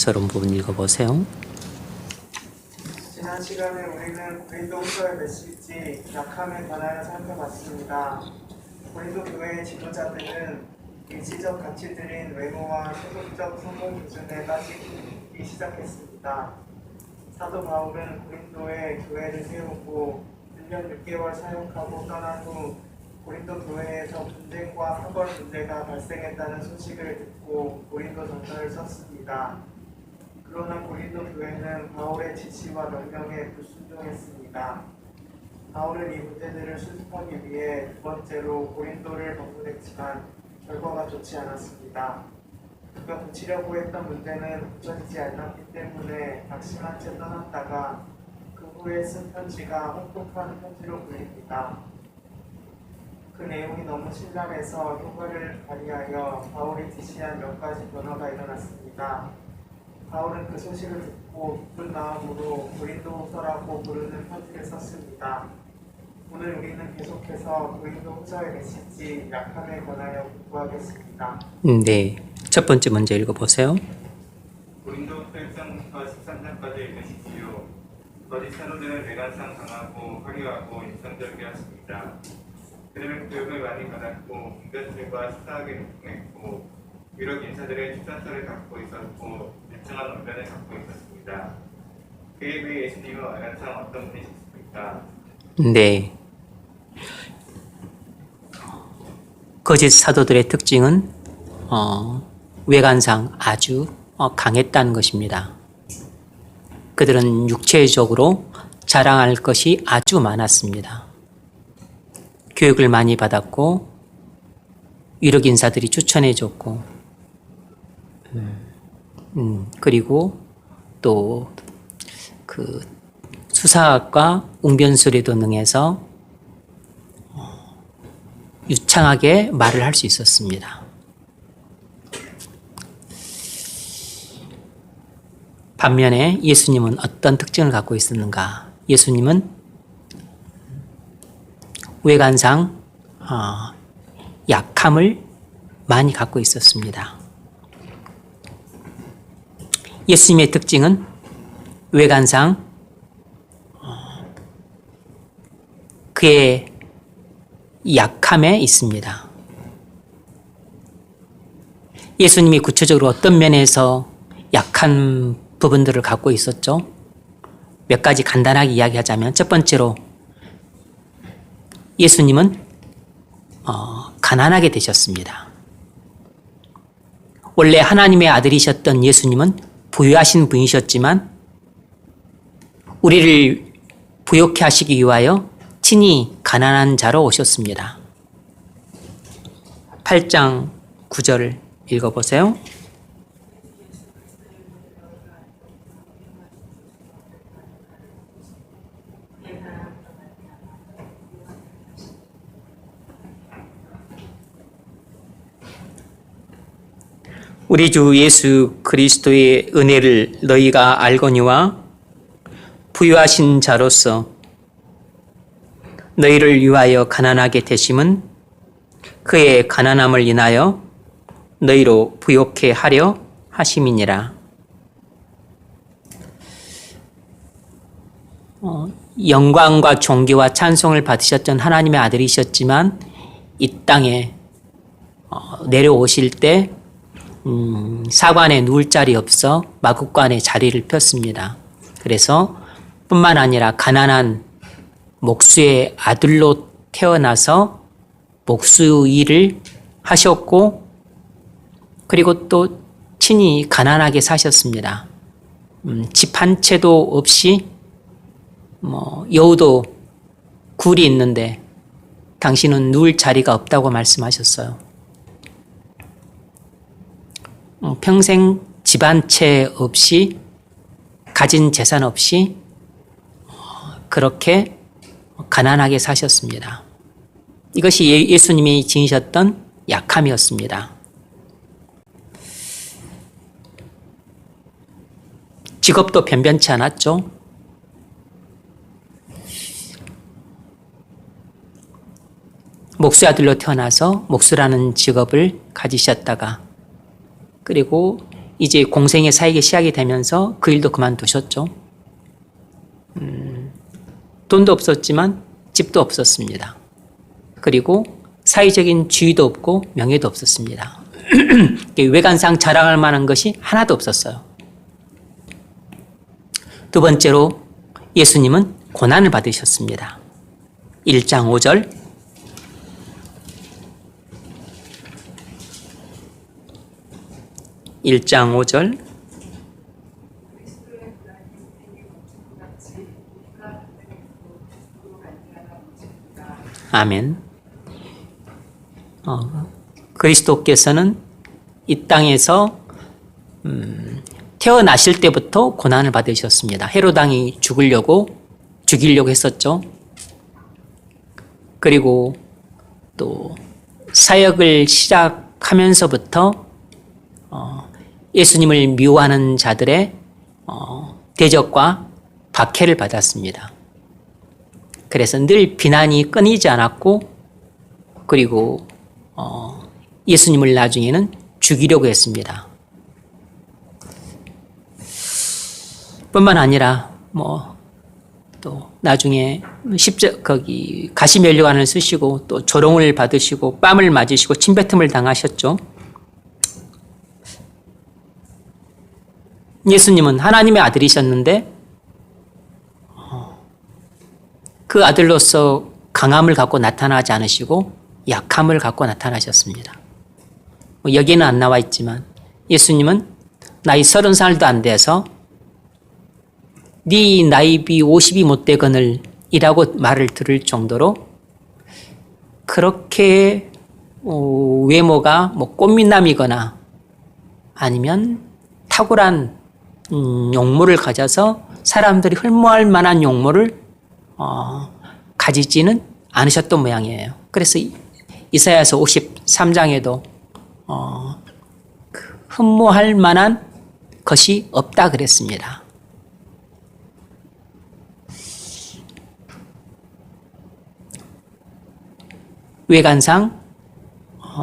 서론 부분 읽어보세요. 지난 시간에 우리는 고린도후서의 메시지 약함에 관하여 살펴봤습니다. 고린도 교회의 지도자들은 일시적 가치들인 외모와 세속적 성공 기준에 빠지기 시작했습니다. 사도 바울은 고린도에 교회를 세우고 1년 6개월 사역하고 떠난 후 고린도 교회에서 분쟁과 학벌 문제가 발생했다는 소식을 듣고 고린도 전서를 썼습니다. 그러나 고린도 교회는 바울의 지시와 명령에 불순종했습니다. 바울은 이 문제들을 수습하기 위해 두 번째로 고린도를 방문했지만 결과가 좋지 않았습니다. 그가 고치려고 했던 문제는 고쳐지지 않았기 때문에 낙심한 채 떠났다가 그 후에 쓴 편지가 혹독한 편지로 불립니다. 그 내용이 너무 신랄해서 효과를 발휘하여 바울이 지시한 몇 가지 변화가 일어났습니다. 바울은 그 소식을 듣고 기쁜 마음으로 고린도후서라고 부르는 편지를 썼습니다. 오늘 우리는 계속해서 고린도후서의 메시지 약함에 관하여 공부하겠습니다. 네, 첫 번째 문제 읽어보세요. 고린도후서 1장부터 13장까지의 메시지요. 거짓 사도들은 외관상 강하고 화려하고 인상적이었습니다. 그들은 교육을 많이 받았고 분별들과 수사하게 통했고 유력 인사들의 추천서를 갖고 있었고 일정한 언변을 갖고 있었습니다. 그에 비해 예수님은 외관상 어떤 분이셨습니까? 네. 거짓 사도들의 특징은 외관상 아주 강했다는 것입니다. 그들은 육체적으로 자랑할 것이 아주 많았습니다. 교육을 많이 받았고 유력 인사들이 추천해줬고 그리고 또 그 수사학과 웅변술에도 능해서 유창하게 말을 할 수 있었습니다. 반면에 예수님은 어떤 특징을 갖고 있었는가? 예수님은 외관상 약함을 많이 갖고 있었습니다. 예수님의 특징은 외관상 그의 약함에 있습니다. 예수님이 구체적으로 어떤 면에서 약한 부분들을 갖고 있었죠? 몇 가지 간단하게 이야기하자면 첫 번째로 예수님은 가난하게 되셨습니다. 원래 하나님의 아들이셨던 예수님은 부유하신 분이셨지만 우리를 부욕해 하시기 위하여 친히 가난한 자로 오셨습니다. 8장 9절을 읽어보세요. 우리 주 예수 그리스도의 은혜를 너희가 알거니와 부유하신 자로서 너희를 위하여 가난하게 되심은 그의 가난함을 인하여 너희로 부욕해 하려 하심이니라. 영광과 존귀와 찬송을 받으셨던 하나님의 아들이셨지만 이 땅에 내려오실 때 사관에 누울 자리 없어 마국간에 자리를 폈습니다. 그래서 뿐만 아니라 가난한 목수의 아들로 태어나서 목수 일을 하셨고 그리고 또 친히 가난하게 사셨습니다. 집 한 채도 없이 여우도 굴이 있는데 당신은 누울 자리가 없다고 말씀하셨어요. 평생 집 한 채 없이 가진 재산 없이 그렇게 가난하게 사셨습니다. 이것이 예수님이 지니셨던 약함이었습니다. 직업도 변변치 않았죠. 목수의 아들로 태어나서 목수라는 직업을 가지셨다가 그리고 이제 공생의 사역이 시작이 되면서 그 일도 그만두셨죠. 돈도 없었지만 집도 없었습니다. 그리고 사회적인 지위도 없고 명예도 없었습니다. 외관상 자랑할 만한 것이 하나도 없었어요. 두 번째로 예수님은 고난을 받으셨습니다. 1장 5절. (1장 5절) 아멘. 그리스도께서는 이 땅에서 태어나실 때부터 고난을 받으셨습니다. 헤롯 왕이 죽이려고 했었죠. 그리고 또 사역을 시작하면서부터 예수님을 미워하는 자들의 대적과 박해를 받았습니다. 그래서 늘 비난이 끊이지 않았고, 그리고 예수님을 나중에는 죽이려고 했습니다. 뿐만 아니라 또 나중에 가시면류관을 쓰시고 또 조롱을 받으시고 뺨을 맞으시고 침뱉음을 당하셨죠. 예수님은 하나님의 아들이셨는데 그 아들로서 강함을 갖고 나타나지 않으시고 약함을 갖고 나타나셨습니다. 여기에는 안 나와 있지만 예수님은 나이 30살도 안 돼서 네 나이비 50이 못 되거늘 이라고 말을 들을 정도로 그렇게 외모가 꽃미남이거나 아니면 탁월한 용모를 가져서 사람들이 흠모할 만한 용모를 가지지는 않으셨던 모양이에요. 그래서 이사야서 53장에도 흠모할 만한 것이 없다 그랬습니다. 외관상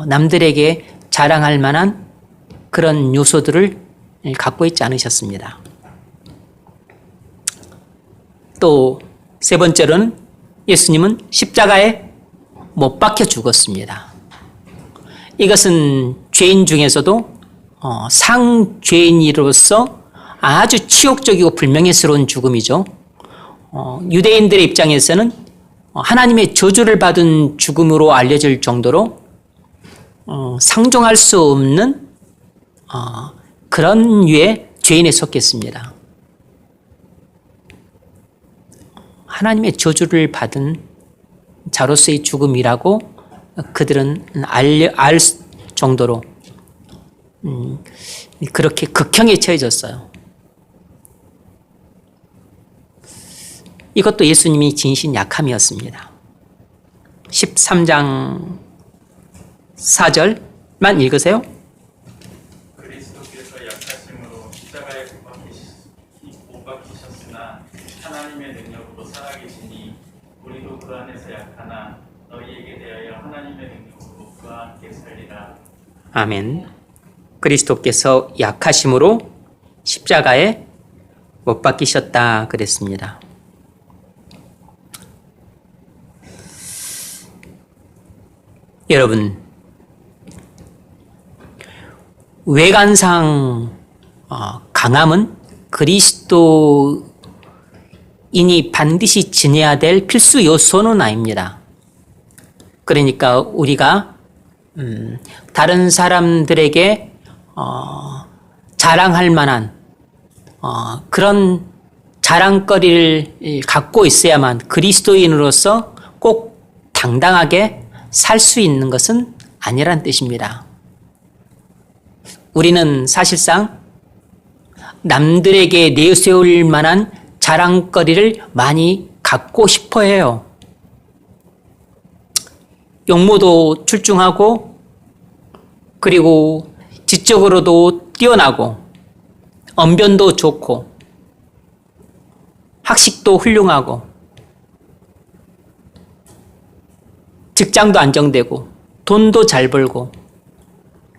남들에게 자랑할 만한 그런 요소들을 갖고 있지 않으셨습니다. 또 세 번째로는 예수님은 십자가에 못 박혀 죽었습니다. 이것은 죄인 중에서도 상죄인으로서 아주 치욕적이고 불명예스러운 죽음이죠. 유대인들의 입장에서는 하나님의 저주를 받은 죽음으로 알려질 정도로 상종할 수 없는 그런 류의 죄인에 속했습니다. 하나님의 저주를 받은 자로서의 죽음이라고 그들은 알 정도로 그렇게 극형에 처해졌어요. 이것도 예수님이 지니신 약함이었습니다. 13장 4절만 읽으세요. 그리스도께서 약하심으로 십자가에 못 박히셨으나 하나님의 능력으로 살아계시니 우리도 그 안에서 약하나 너희에게 대하여 하나님의 능력으로 그와 함께 살리라. 아멘. 그리스도께서 약하심으로 십자가에 못 박히셨다 그랬습니다. 여러분, 외관상 강함은 그리스도인이 반드시 지녀야 될 필수 요소는 아닙니다. 그러니까 우리가 다른 사람들에게 자랑할 만한 그런 자랑거리를 갖고 있어야만 그리스도인으로서 꼭 당당하게 살 수 있는 것은 아니란 뜻입니다. 우리는 사실상 남들에게 내세울 만한 자랑거리를 많이 갖고 싶어 해요. 용모도 출중하고, 그리고 지적으로도 뛰어나고, 언변도 좋고, 학식도 훌륭하고, 직장도 안정되고, 돈도 잘 벌고,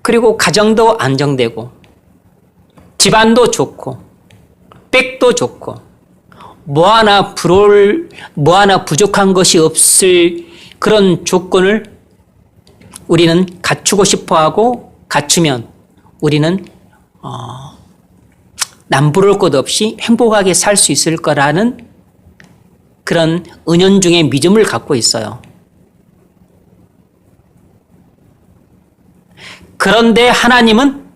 그리고 가정도 안정되고, 집안도 좋고 백도 좋고 뭐 하나 부족한 것이 없을 그런 조건을 우리는 갖추고 싶어하고 갖추면 우리는 남부러울 것 없이 행복하게 살 수 있을 거라는 그런 은연중의 믿음을 갖고 있어요. 그런데 하나님은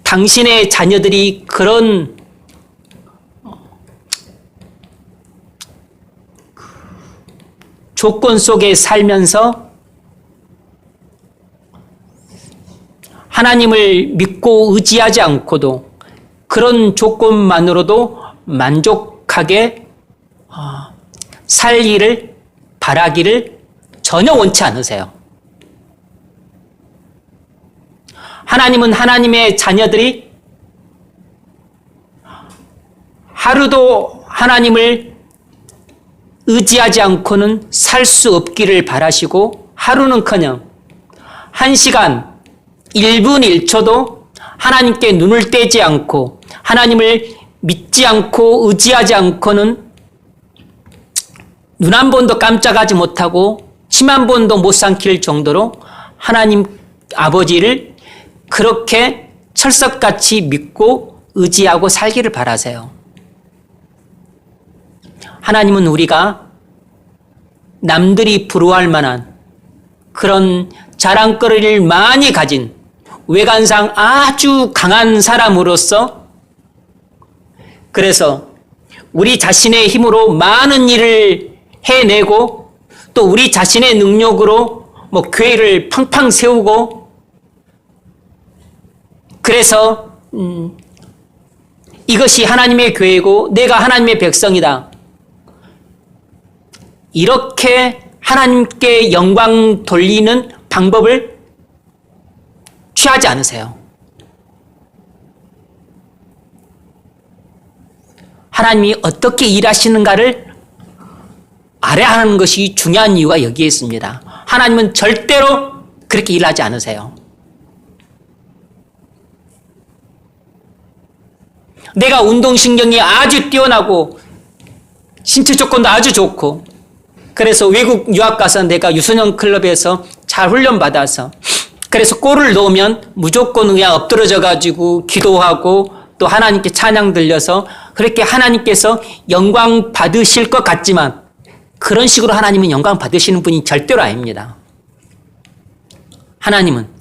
당신의 자녀들이 그런 조건 속에 살면서 하나님을 믿고 의지하지 않고도 그런 조건만으로도 만족하게 살 일을 바라기를 전혀 원치 않으세요. 하나님은 하나님의 자녀들이 하루도 하나님을 의지하지 않고는 살 수 없기를 바라시고 하루는커녕 1시간 1분 1초도 하나님께 눈을 떼지 않고 하나님을 믿지 않고 의지하지 않고는 눈 한 번도 깜짝하지 못하고 침 한 번도 못 삼킬 정도로 하나님 아버지를 그렇게 철석같이 믿고 의지하고 살기를 바라세요. 하나님은 우리가 남들이 부러워할 만한 그런 자랑거리를 많이 가진 외관상 아주 강한 사람으로서 그래서 우리 자신의 힘으로 많은 일을 해내고 또 우리 자신의 능력으로 교회를 팡팡 세우고 그래서 이것이 하나님의 교회고 내가 하나님의 백성이다. 이렇게 하나님께 영광 돌리는 방법을 취하지 않으세요. 하나님이 어떻게 일하시는가를 알아야 하는 것이 중요한 이유가 여기에 있습니다. 하나님은 절대로 그렇게 일하지 않으세요. 내가 운동신경이 아주 뛰어나고 신체 조건도 아주 좋고 그래서 외국 유학 가서 내가 유소년 클럽에서 잘 훈련받아서 그래서 골을 넣으면 무조건 그냥 엎드러져 가지고 기도하고 또 하나님께 찬양 들려서 그렇게 하나님께서 영광 받으실 것 같지만 그런 식으로 하나님은 영광 받으시는 분이 절대로 아닙니다. 하나님은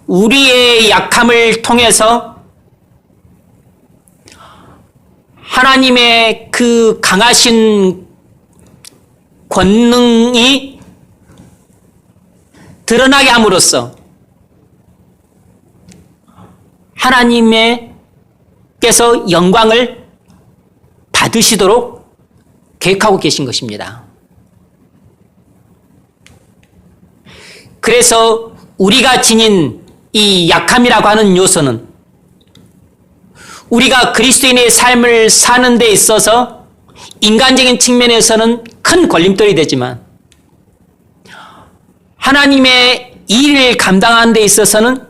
우리의 약함을 통해서 하나님의 그 강하신 권능이 드러나게 함으로써 하나님께서 영광을 받으시도록 계획하고 계신 것입니다. 그래서 우리가 지닌 이 약함이라고 하는 요소는 우리가 그리스도인의 삶을 사는 데 있어서 인간적인 측면에서는 큰 걸림돌이 되지만 하나님의 일을 감당하는 데 있어서는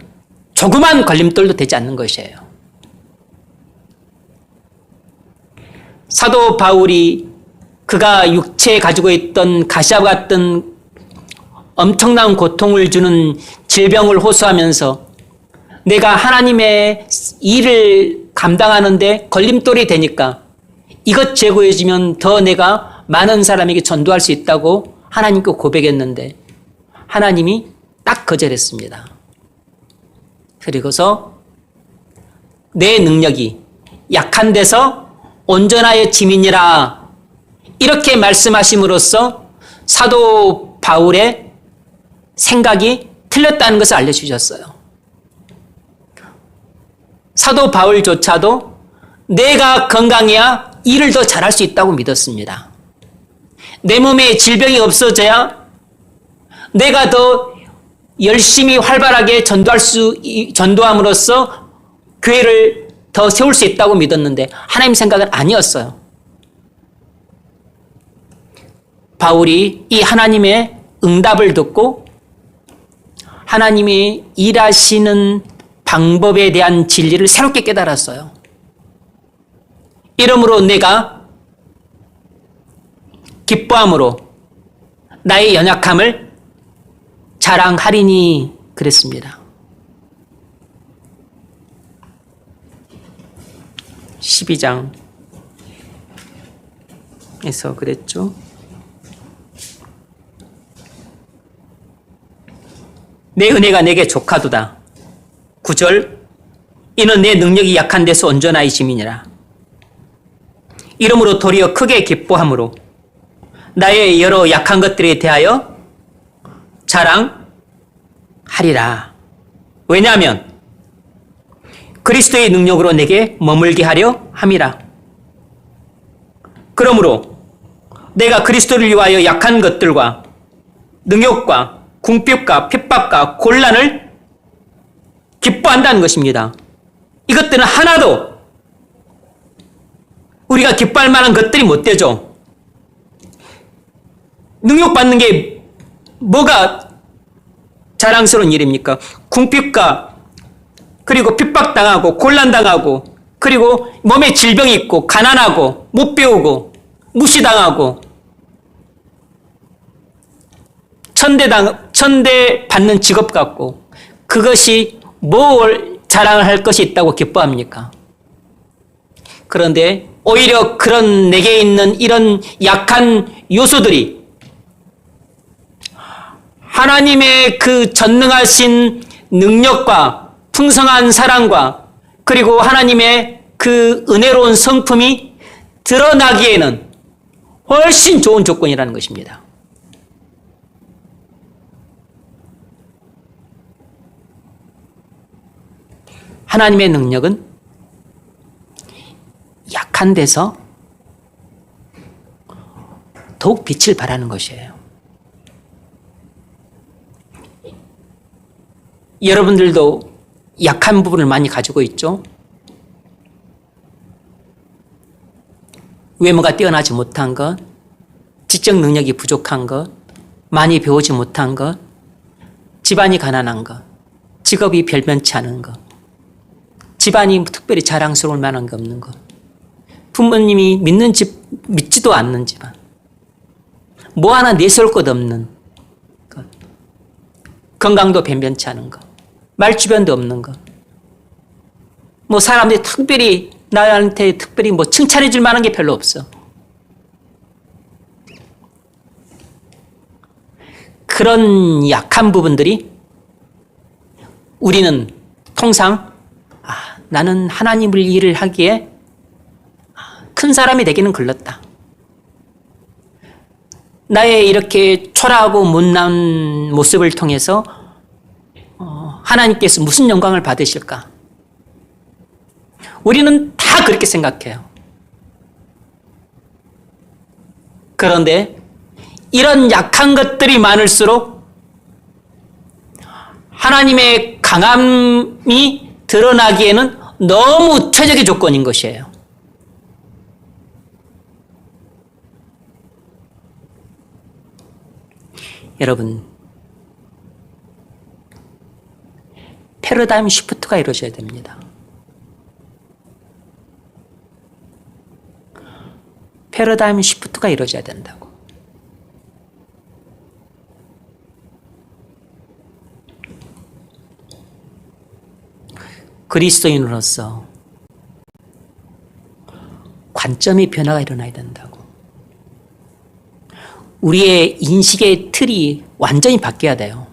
조그만 걸림돌도 되지 않는 것이에요. 사도 바울이 그가 육체에 가지고 있던 가시와 같은 엄청난 고통을 주는 질병을 호소하면서 내가 하나님의 일을 감당하는데 걸림돌이 되니까 이것 제거해주면 더 내가 많은 사람에게 전도할 수 있다고 하나님께 고백했는데 하나님이 딱 거절했습니다. 그리고서 내 능력이 약한 데서 온전하여 짐이니라 이렇게 말씀하심으로써 사도 바울의 생각이 틀렸다는 것을 알려주셨어요. 사도 바울조차도 내가 건강해야 일을 더 잘할 수 있다고 믿었습니다. 내 몸에 질병이 없어져야 내가 더 열심히 활발하게 전도함으로써 교회를 더 세울 수 있다고 믿었는데 하나님 생각은 아니었어요. 바울이 이 하나님의 응답을 듣고 하나님이 일하시는 방법에 대한 진리를 새롭게 깨달았어요. 이러므로 내가 기뻐함으로 나의 연약함을 자랑하리니 그랬습니다. 12장에서 그랬죠. 내 은혜가 내게 족하도다. 9절 이는 내 능력이 약한 데서 온전하이 짐이니라. 이러므로 도리어 크게 기뻐함으로 나의 여러 약한 것들에 대하여 자랑하리라. 왜냐하면 그리스도의 능력으로 내게 머물게 하려 함이라. 그러므로 내가 그리스도를 위하여 약한 것들과 능욕과 궁핍과 핍박과 곤란을 기뻐한다는 것입니다. 이것들은 하나도 우리가 기뻐할 만한 것들이 못 되죠. 능욕받는 게 뭐가 자랑스러운 일입니까? 궁핍과 그리고 핍박당하고 곤란당하고 그리고 몸에 질병이 있고 가난하고 못 배우고 무시당하고 천대 받는 직업 같고 그것이 뭘 자랑을 할 것이 있다고 기뻐합니까? 그런데 오히려 그런 내게 있는 이런 약한 요소들이 하나님의 그 전능하신 능력과 풍성한 사랑과 그리고 하나님의 그 은혜로운 성품이 드러나기에는 훨씬 좋은 조건이라는 것입니다. 하나님의 능력은 약한 데서 더욱 빛을 발하는 것이에요. 여러분들도 약한 부분을 많이 가지고 있죠? 외모가 뛰어나지 못한 것, 지적 능력이 부족한 것, 많이 배우지 못한 것, 집안이 가난한 것, 직업이 별변치 않은 것, 집안이 특별히 자랑스러울 만한 게 없는 것, 부모님이 믿지도 않는 집안, 뭐 하나 내세울 것 없는 것, 건강도 변변치 않은 것, 말주변도 없는 것, 뭐 사람들이 특별히 나한테 특별히 뭐 칭찬해 줄 만한 게 별로 없어. 그런 약한 부분들이 우리는 통상 나는 하나님을 일을 하기에 큰 사람이 되기는 글렀다. 나의 이렇게 초라하고 못난 모습을 통해서 하나님께서 무슨 영광을 받으실까? 우리는 다 그렇게 생각해요. 그런데 이런 약한 것들이 많을수록 하나님의 강함이 드러나기에는 너무 최적의 조건인 것이에요. 여러분, 패러다임 시프트가 이루어져야 됩니다. 패러다임 시프트가 이루어져야 된다고. 그리스도인으로서 관점의 변화가 일어나야 된다고. 우리의 인식의 틀이 완전히 바뀌어야 돼요.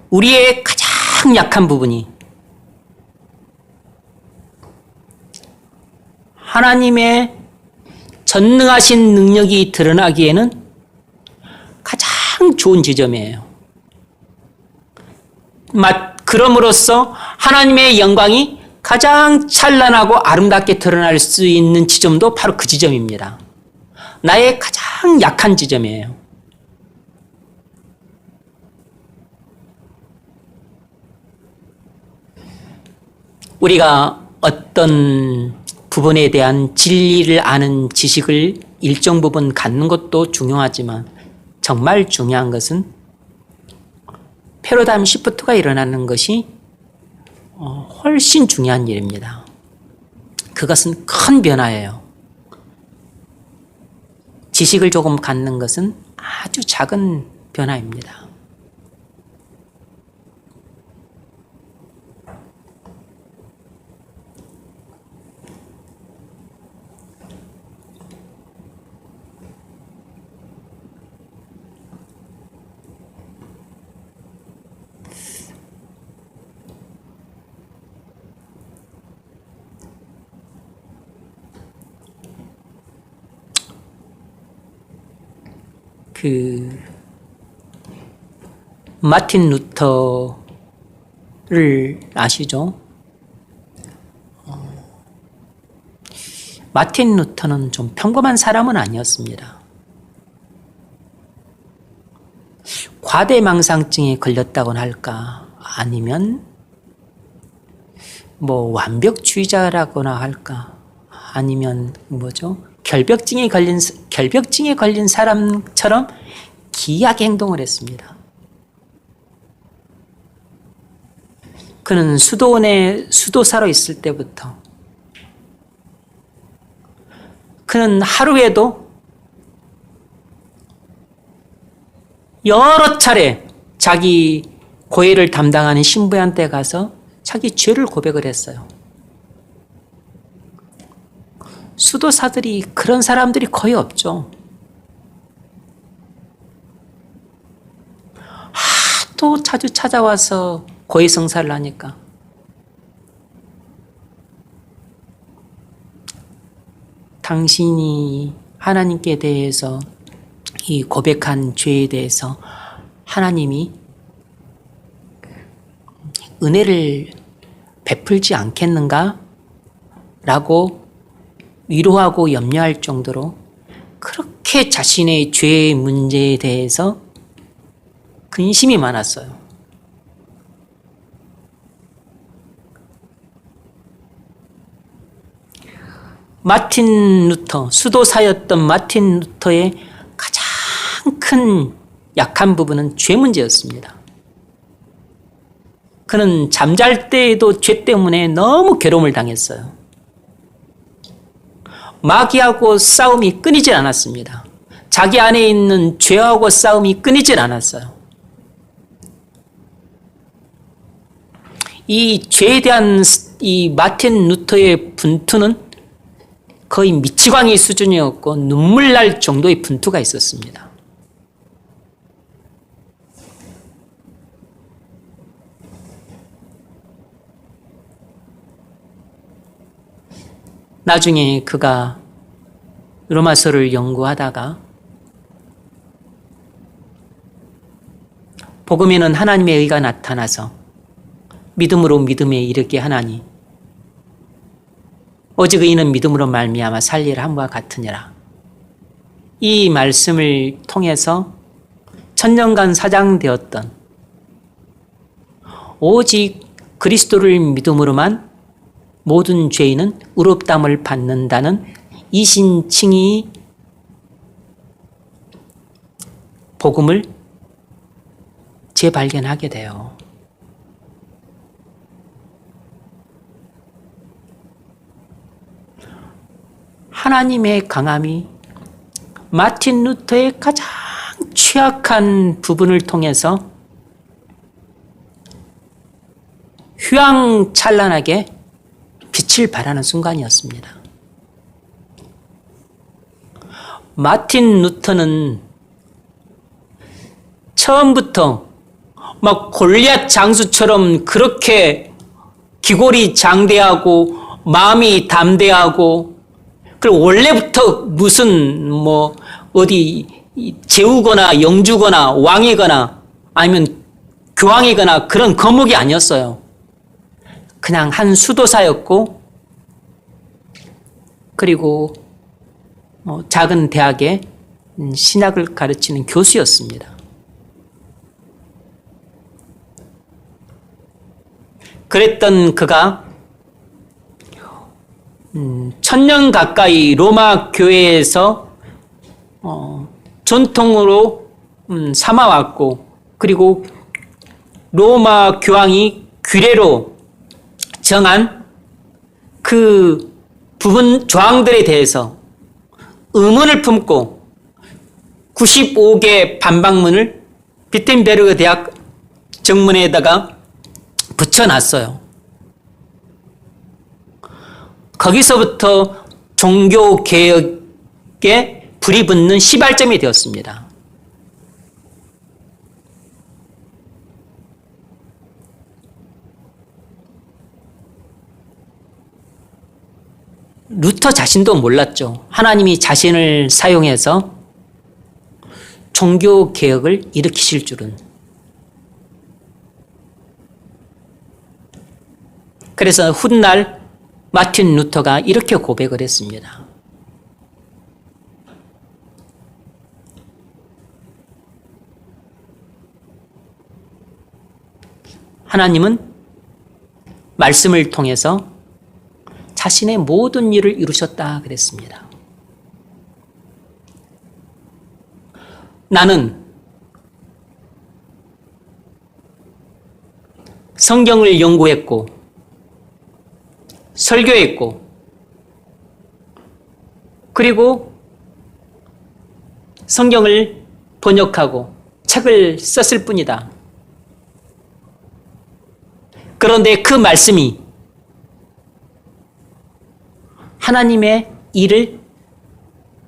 우리의 가장 약한 부분이 하나님의 전능하신 능력이 드러나기에는 가장 좋은 지점이에요. 그럼으로써 하나님의 영광이 가장 찬란하고 아름답게 드러날 수 있는 지점도 바로 그 지점입니다. 나의 가장 약한 지점이에요. 우리가 어떤 부분에 대한 진리를 아는 지식을 일정 부분 갖는 것도 중요하지만 정말 중요한 것은 패러다임 시프트가 일어나는 것이 훨씬 중요한 일입니다. 그것은 큰 변화예요. 지식을 조금 갖는 것은 아주 작은 변화입니다. 마틴 루터를 아시죠? 마틴 루터는 좀 평범한 사람은 아니었습니다. 과대망상증에 걸렸다고나 할까? 아니면 완벽주의자라거나 할까? 아니면 결벽증에 걸린 사람처럼 기이하게 행동을 했습니다. 그는 수도원의 수도사로 있을 때부터 그는 하루에도 여러 차례 자기 고해를 담당하는 신부한테 가서 자기 죄를 고백을 했어요. 수도사들이 그런 사람들이 거의 없죠. 하도 자주 찾아와서 고해성사를 하니까 당신이 하나님께 대해서 이 고백한 죄에 대해서 하나님이 은혜를 베풀지 않겠는가? 라고 위로하고 염려할 정도로 그렇게 자신의 죄의 문제에 대해서 근심이 많았어요. 마틴 루터, 수도사였던 마틴 루터의 가장 큰 약한 부분은 죄 문제였습니다. 그는 잠잘 때에도 죄 때문에 너무 괴로움을 당했어요. 마귀하고 싸움이 끊이질 않았습니다. 자기 안에 있는 죄하고 싸움이 끊이질 않았어요. 이 죄에 대한 이 마틴 루터의 분투는 거의 미치광이 수준이었고 눈물 날 정도의 분투가 있었습니다. 나중에 그가 로마서를 연구하다가 복음에는 하나님의 의가 나타나서 믿음으로 믿음에 이르게 하나니 오직 의인은 믿음으로 말미암아 살리라 함과 같으니라. 이 말씀을 통해서 천년간 사장되었던 오직 그리스도를 믿음으로만 모든 죄인은 의롭다함을 받는다는 이신칭의 복음을 재발견하게 돼요. 하나님의 강함이 마틴 루터의 가장 취약한 부분을 통해서 휘황찬란하게 빛을 발하는 순간이었습니다. 마틴 루터는 처음부터 막 골리앗 장수처럼 그렇게 기골이 장대하고 마음이 담대하고 그리고 원래부터 무슨 어디 제후거나 영주거나 왕이거나 아니면 교황이거나 그런 거목이 아니었어요. 그냥 한 수도사였고 그리고 작은 대학에 신학을 가르치는 교수였습니다. 그랬던 그가 1000년 가까이 로마 교회에서 전통으로 삼아왔고, 그리고 로마 교황이 규례로 정한 그 부분 조항들에 대해서 의문을 품고 95개 반박문을 비텐베르그 대학 정문에다가 붙여놨어요. 거기서부터 종교개혁에 불이 붙는 시발점이 되었습니다. 루터 자신도 몰랐죠. 하나님이 자신을 사용해서 종교개혁을 일으키실 줄은. 그래서 훗날 마틴 루터가 이렇게 고백을 했습니다. 하나님은 말씀을 통해서 자신의 모든 일을 이루셨다 그랬습니다. 나는 성경을 연구했고 설교했고 그리고 성경을 번역하고 책을 썼을 뿐이다. 그런데 그 말씀이 하나님의 일을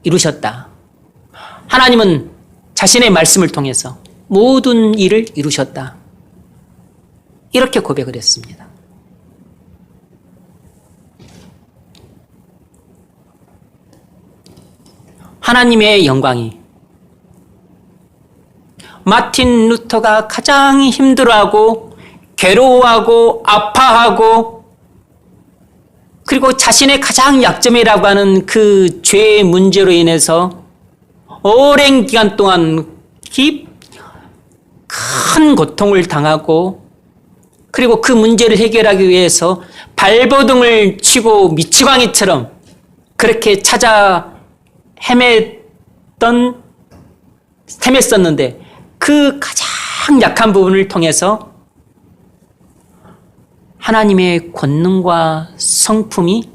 이루셨다. 하나님은 자신의 말씀을 통해서 모든 일을 이루셨다. 이렇게 고백을 했습니다. 하나님의 영광이 마틴 루터가 가장 힘들어하고 괴로워하고 아파하고 그리고 자신의 가장 약점이라고 하는 그 죄의 문제로 인해서 오랜 기간 동안 큰 고통을 당하고 그리고 그 문제를 해결하기 위해서 발버둥을 치고 미치광이처럼 그렇게 찾아 헤맸었는데 그 가장 약한 부분을 통해서 하나님의 권능과 성품이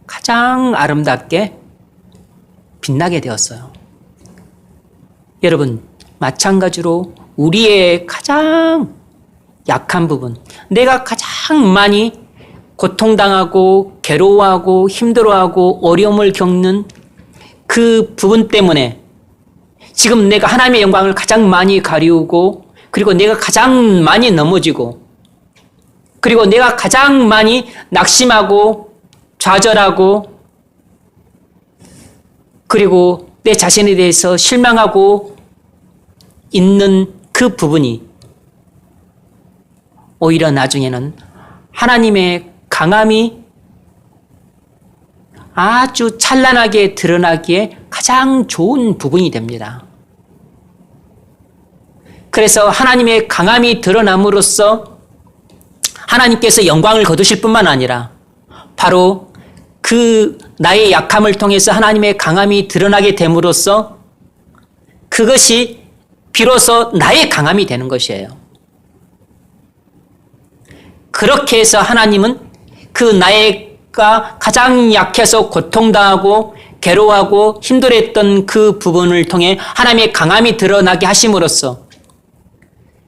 가장 아름답게 빛나게 되었어요. 여러분, 마찬가지로 우리의 가장 약한 부분, 내가 가장 많이 고통당하고 괴로워하고 힘들어하고 어려움을 겪는 그 부분 때문에 지금 내가 하나님의 영광을 가장 많이 가리우고 그리고 내가 가장 많이 넘어지고 그리고 내가 가장 많이 낙심하고 좌절하고 그리고 내 자신에 대해서 실망하고 있는 그 부분이 오히려 나중에는 하나님의 강함이 아주 찬란하게 드러나기에 가장 좋은 부분이 됩니다. 그래서 하나님의 강함이 드러남으로써 하나님께서 영광을 거두실 뿐만 아니라 바로 그 나의 약함을 통해서 하나님의 강함이 드러나게 됨으로써 그것이 비로소 나의 강함이 되는 것이에요. 그렇게 해서 하나님은 그 나가 가장 약해서 고통당하고 괴로워하고 힘들어했던 그 부분을 통해 하나님의 강함이 드러나게 하심으로써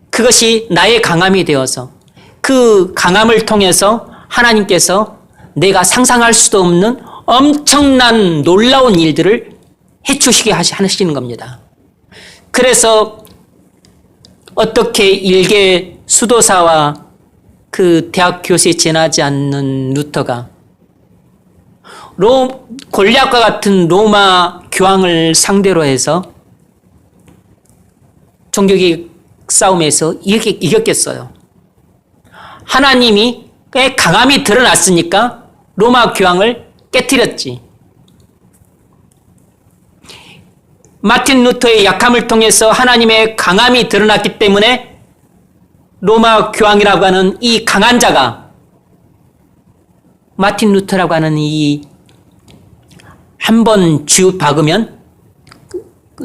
그것이 나의 강함이 되어서 그 강함을 통해서 하나님께서 내가 상상할 수도 없는 엄청난 놀라운 일들을 해주시게 하시는 겁니다. 그래서 어떻게 일개 수도사와 그 대학 교수에 지나지 않는 루터가 골리앗과 같은 로마 교황을 상대로 해서 종교개혁 싸움에서 이겼겠어요. 하나님이 강함이 드러났으니까 로마 교황을 깨뜨렸지. 마틴 루터의 약함을 통해서 하나님의 강함이 드러났기 때문에 로마 교황이라고 하는 이 강한 자가 마틴 루터라고 하는 이 한 번 쥐 박으면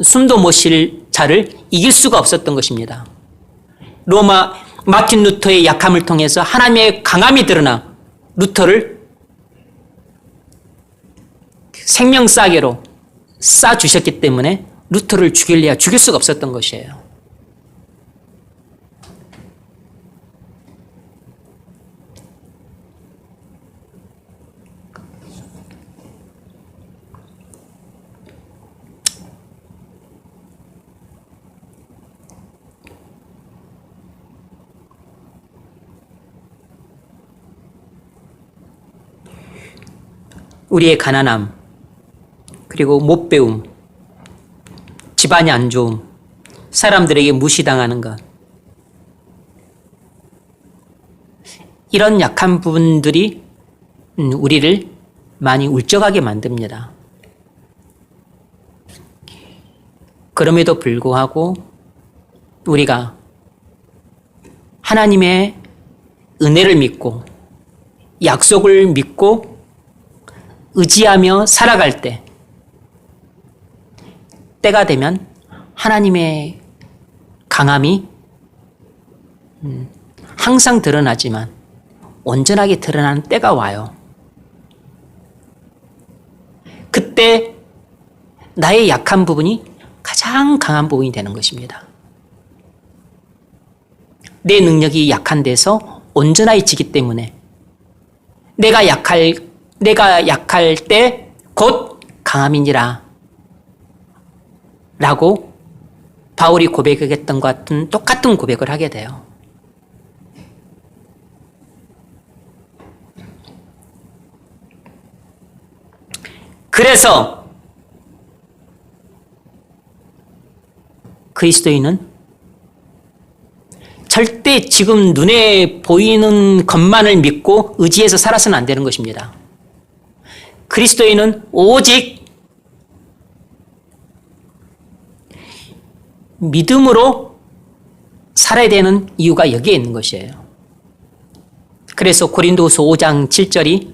숨도 못 쉴 자를 이길 수가 없었던 것입니다. 마틴 루터의 약함을 통해서 하나님의 강함이 드러나 루터를 생명싸개로 쏴주셨기 때문에 루터를 죽일래야 죽일 수가 없었던 것이에요. 우리의 가난함, 그리고 못 배움, 집안이 안 좋음, 사람들에게 무시당하는 것, 이런 약한 부분들이 우리를 많이 울적하게 만듭니다. 그럼에도 불구하고 우리가 하나님의 은혜를 믿고 약속을 믿고 의지하며 살아갈 때, 때가 되면 하나님의 강함이 항상 드러나지만 온전하게 드러나는 때가 와요. 그때 나의 약한 부분이 가장 강한 부분이 되는 것입니다. 내 능력이 약한 데서 온전해지기 때문에 내가 약할 때 곧 강함이니라 라고 바울이 고백했던 것 같은 똑같은 고백을 하게 돼요. 그래서 그리스도인은 절대 지금 눈에 보이는 것만을 믿고 의지해서 살아서는 안 되는 것입니다. 그리스도인은 오직 믿음으로 살아야 되는 이유가 여기에 있는 것이에요. 그래서 고린도후서 5장 7절이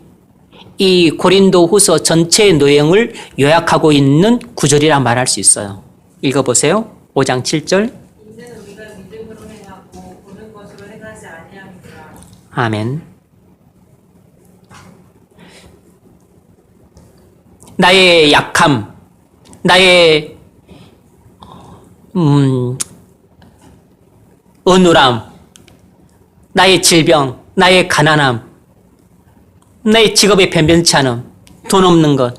이 고린도후서 전체의 내용을 요약하고 있는 구절이라 말할 수 있어요. 읽어보세요. 5장 7절. 이는 우리가 믿음으로 행하고 보는 것으로 행하지 아니함이니라. 아멘. 나의 약함, 나의 어눌함, 나의 질병, 나의 가난함, 나의 직업의 변변치 않음, 돈 없는 것,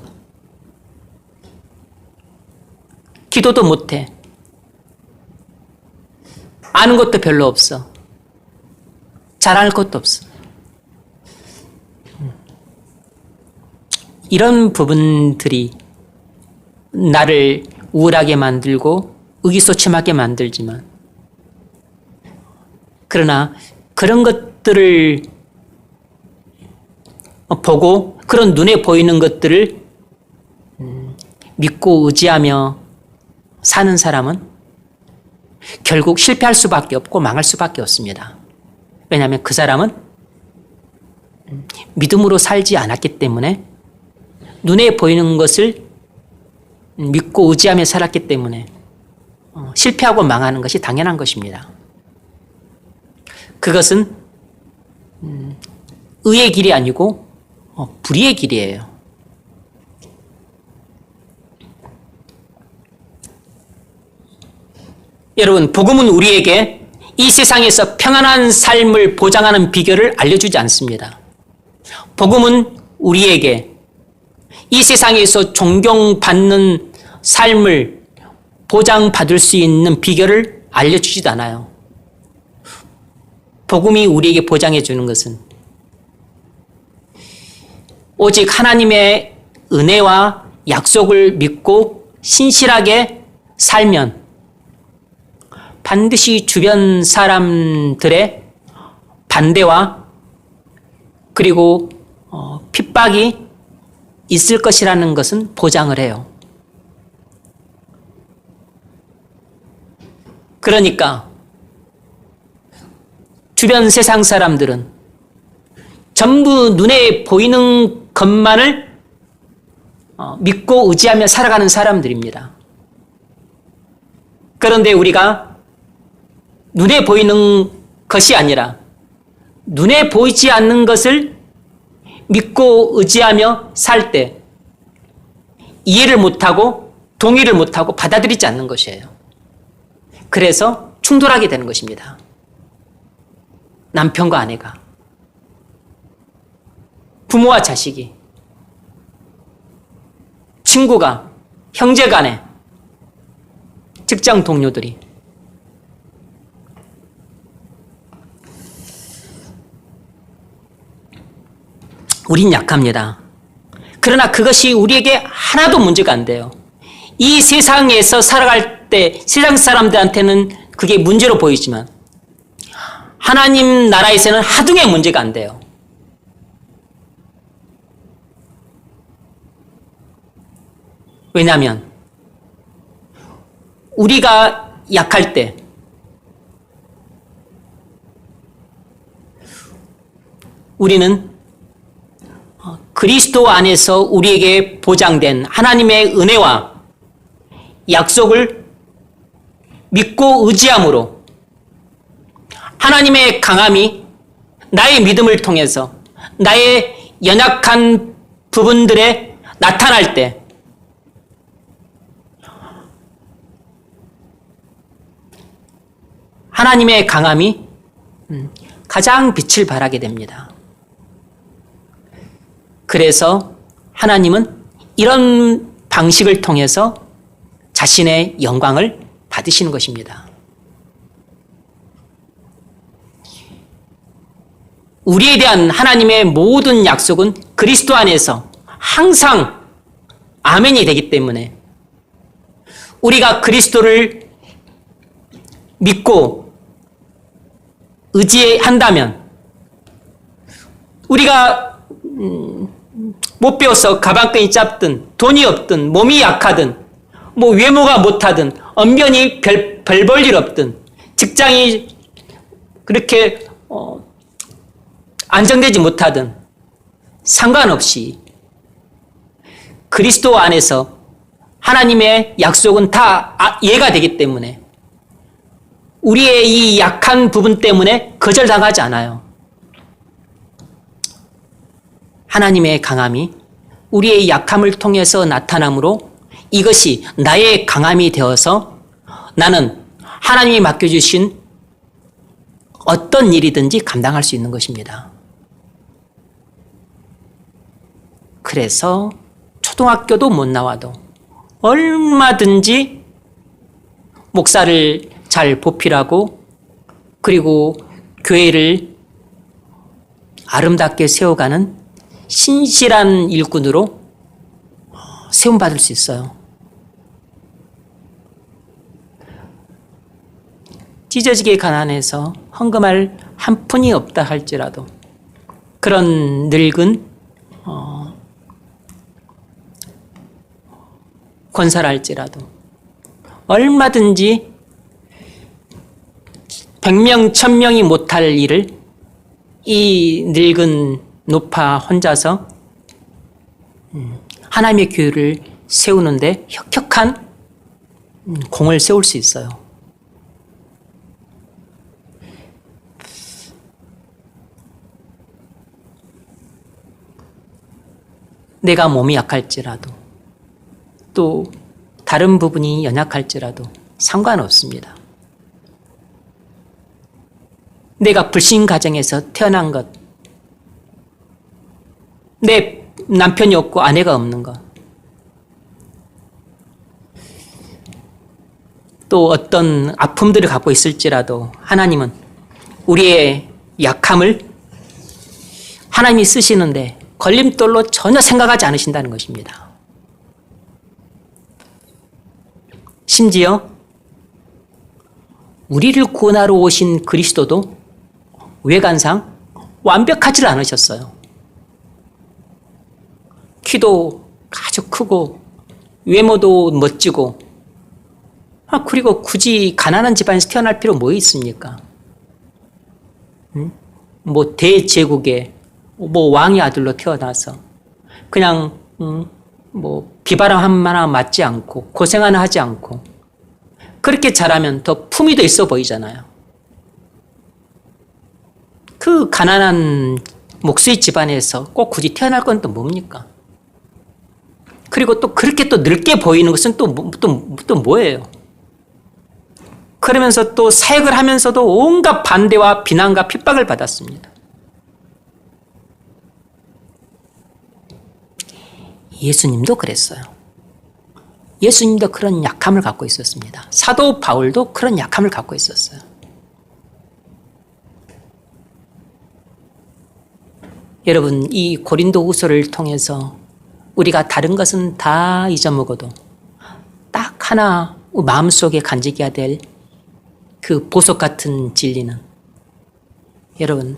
기도도 못해, 아는 것도 별로 없어, 잘할 것도 없어. 이런 부분들이 나를 우울하게 만들고 의기소침하게 만들지만, 그러나 그런 것들을 보고 그런 눈에 보이는 것들을 믿고 의지하며 사는 사람은 결국 실패할 수밖에 없고 망할 수밖에 없습니다. 왜냐하면 그 사람은 믿음으로 살지 않았기 때문에, 눈에 보이는 것을 믿고 의지하며 살았기 때문에 실패하고 망하는 것이 당연한 것입니다. 그것은 의의 길이 아니고 불의의 길이에요. 여러분, 복음은 우리에게 이 세상에서 평안한 삶을 보장하는 비결을 알려주지 않습니다. 복음은 우리에게 이 세상에서 존경받는 삶을 보장받을 수 있는 비결을 알려주지도 않아요. 복음이 우리에게 보장해 주는 것은 오직 하나님의 은혜와 약속을 믿고 신실하게 살면 반드시 주변 사람들의 반대와 그리고 핍박이 있을 것이라는 것은 보장을 해요. 그러니까 주변 세상 사람들은 전부 눈에 보이는 것만을 믿고 의지하며 살아가는 사람들입니다. 그런데 우리가 눈에 보이는 것이 아니라 눈에 보이지 않는 것을 믿고 의지하며 살 때 이해를 못하고 동의를 못하고 받아들이지 않는 것이에요. 그래서 충돌하게 되는 것입니다. 남편과 아내가, 부모와 자식이, 친구가, 형제간에, 직장 동료들이. 우린 약합니다. 그러나 그것이 우리에게 하나도 문제가 안 돼요. 이 세상에서 살아갈 때 세상 사람들한테는 그게 문제로 보이지만 하나님 나라에서는 하등의 문제가 안 돼요. 왜냐하면 우리가 약할 때 우리는 그리스도 안에서 우리에게 보장된 하나님의 은혜와 약속을 믿고 의지함으로 하나님의 강함이 나의 믿음을 통해서 나의 연약한 부분들에 나타날 때 하나님의 강함이 가장 빛을 발하게 됩니다. 그래서 하나님은 이런 방식을 통해서 자신의 영광을 받으시는 것입니다. 우리에 대한 하나님의 모든 약속은 그리스도 안에서 항상 아멘이 되기 때문에 우리가 그리스도를 믿고 의지한다면 우리가 못 배워서 가방끈이 짧든 돈이 없든 몸이 약하든 뭐 외모가 못하든 언변이 별 볼 일 없든 직장이 그렇게 안정되지 못하든 상관없이 그리스도 안에서 하나님의 약속은 다 이해가 되기 때문에 우리의 이 약한 부분 때문에 거절당하지 않아요. 하나님의 강함이 우리의 약함을 통해서 나타나므로 이것이 나의 강함이 되어서 나는 하나님이 맡겨주신 어떤 일이든지 감당할 수 있는 것입니다. 그래서 초등학교도 못 나와도 얼마든지 목사를 잘 보필하고 그리고 교회를 아름답게 세워가는 신실한 일꾼으로 세움받을 수 있어요. 찢어지게 가난해서 헌금할 한 푼이 없다 할지라도 그런 늙은 권사랄지라도 얼마든지 100명, 1000명이 못할 일을 이 늙은 노파 혼자서 하나님의 교회를 세우는데 혁혁한 공을 세울 수 있어요. 내가 몸이 약할지라도 또 다른 부분이 연약할지라도 상관없습니다. 내가 불신 가정에서 태어난 것, 내 남편이 없고 아내가 없는 것, 또 어떤 아픔들을 갖고 있을지라도 하나님은 우리의 약함을 하나님이 쓰시는데 걸림돌로 전혀 생각하지 않으신다는 것입니다. 심지어 우리를 구원하러 오신 그리스도도 외관상 완벽하지 않으셨어요. 키도 아주 크고 외모도 멋지고 그리고 굳이 가난한 집안에서 태어날 필요 뭐 있습니까? 뭐 대제국의 뭐 왕의 아들로 태어나서 그냥 뭐 비바람 하나 맞지 않고 고생 하나 하지 않고 그렇게 자라면 더 품이 더 있어 보이잖아요. 그 가난한 목수의 집안에서 꼭 굳이 태어날 건 또 뭡니까? 그리고 또 그렇게 또 늙게 보이는 것은 또 뭐예요? 그러면서 또 사역을 하면서도 온갖 반대와 비난과 핍박을 받았습니다. 예수님도 그랬어요. 예수님도 그런 약함을 갖고 있었습니다. 사도 바울도 그런 약함을 갖고 있었어요. 여러분, 이 고린도후서를 통해서 우리가 다른 것은 다 잊어먹어도 딱 하나 마음속에 간직해야 될 그 보석 같은 진리는 여러분,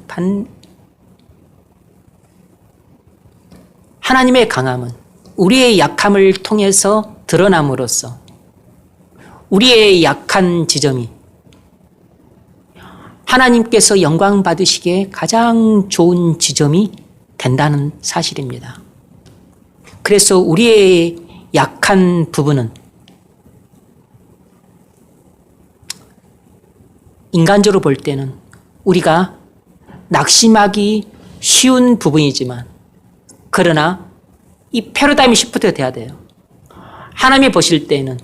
하나님의 강함은 우리의 약함을 통해서 드러남으로써 우리의 약한 지점이 하나님께서 영광 받으시기에 가장 좋은 지점이 된다는 사실입니다. 그래서 우리의 약한 부분은 인간적으로 볼 때는 우리가 낙심하기 쉬운 부분이지만 그러나 이 패러다임이 시프트가 돼야 돼요. 하나님이 보실 때는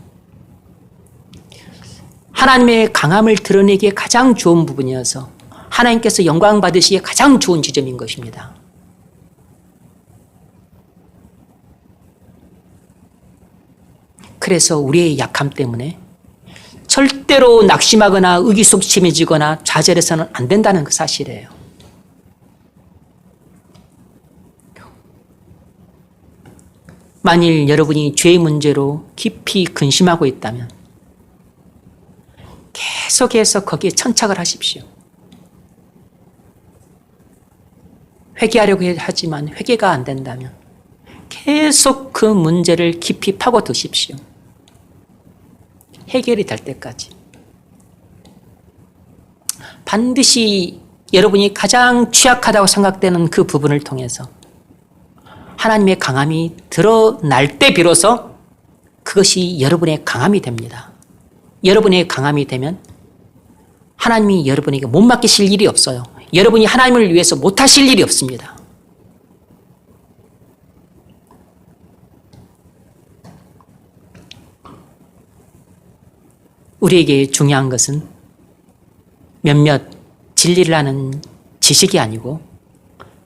하나님의 강함을 드러내기에 가장 좋은 부분이어서 하나님께서 영광 받으시기에 가장 좋은 지점인 것입니다. 그래서 우리의 약함 때문에 절대로 낙심하거나 의기소침해지거나 좌절해서는 안 된다는 그 사실이에요. 만일 여러분이 죄의 문제로 깊이 근심하고 있다면 계속해서 거기에 천착을 하십시오. 회개하려고 하지만 회개가 안 된다면 계속 그 문제를 깊이 파고드십시오. 해결이 될 때까지. 반드시 여러분이 가장 취약하다고 생각되는 그 부분을 통해서 하나님의 강함이 드러날 때 비로소 그것이 여러분의 강함이 됩니다. 여러분의 강함이 되면 하나님이 여러분에게 못 맡기실 일이 없어요. 여러분이 하나님을 위해서 못하실 일이 없습니다. 우리에게 중요한 것은 몇몇 진리를 아는 지식이 아니고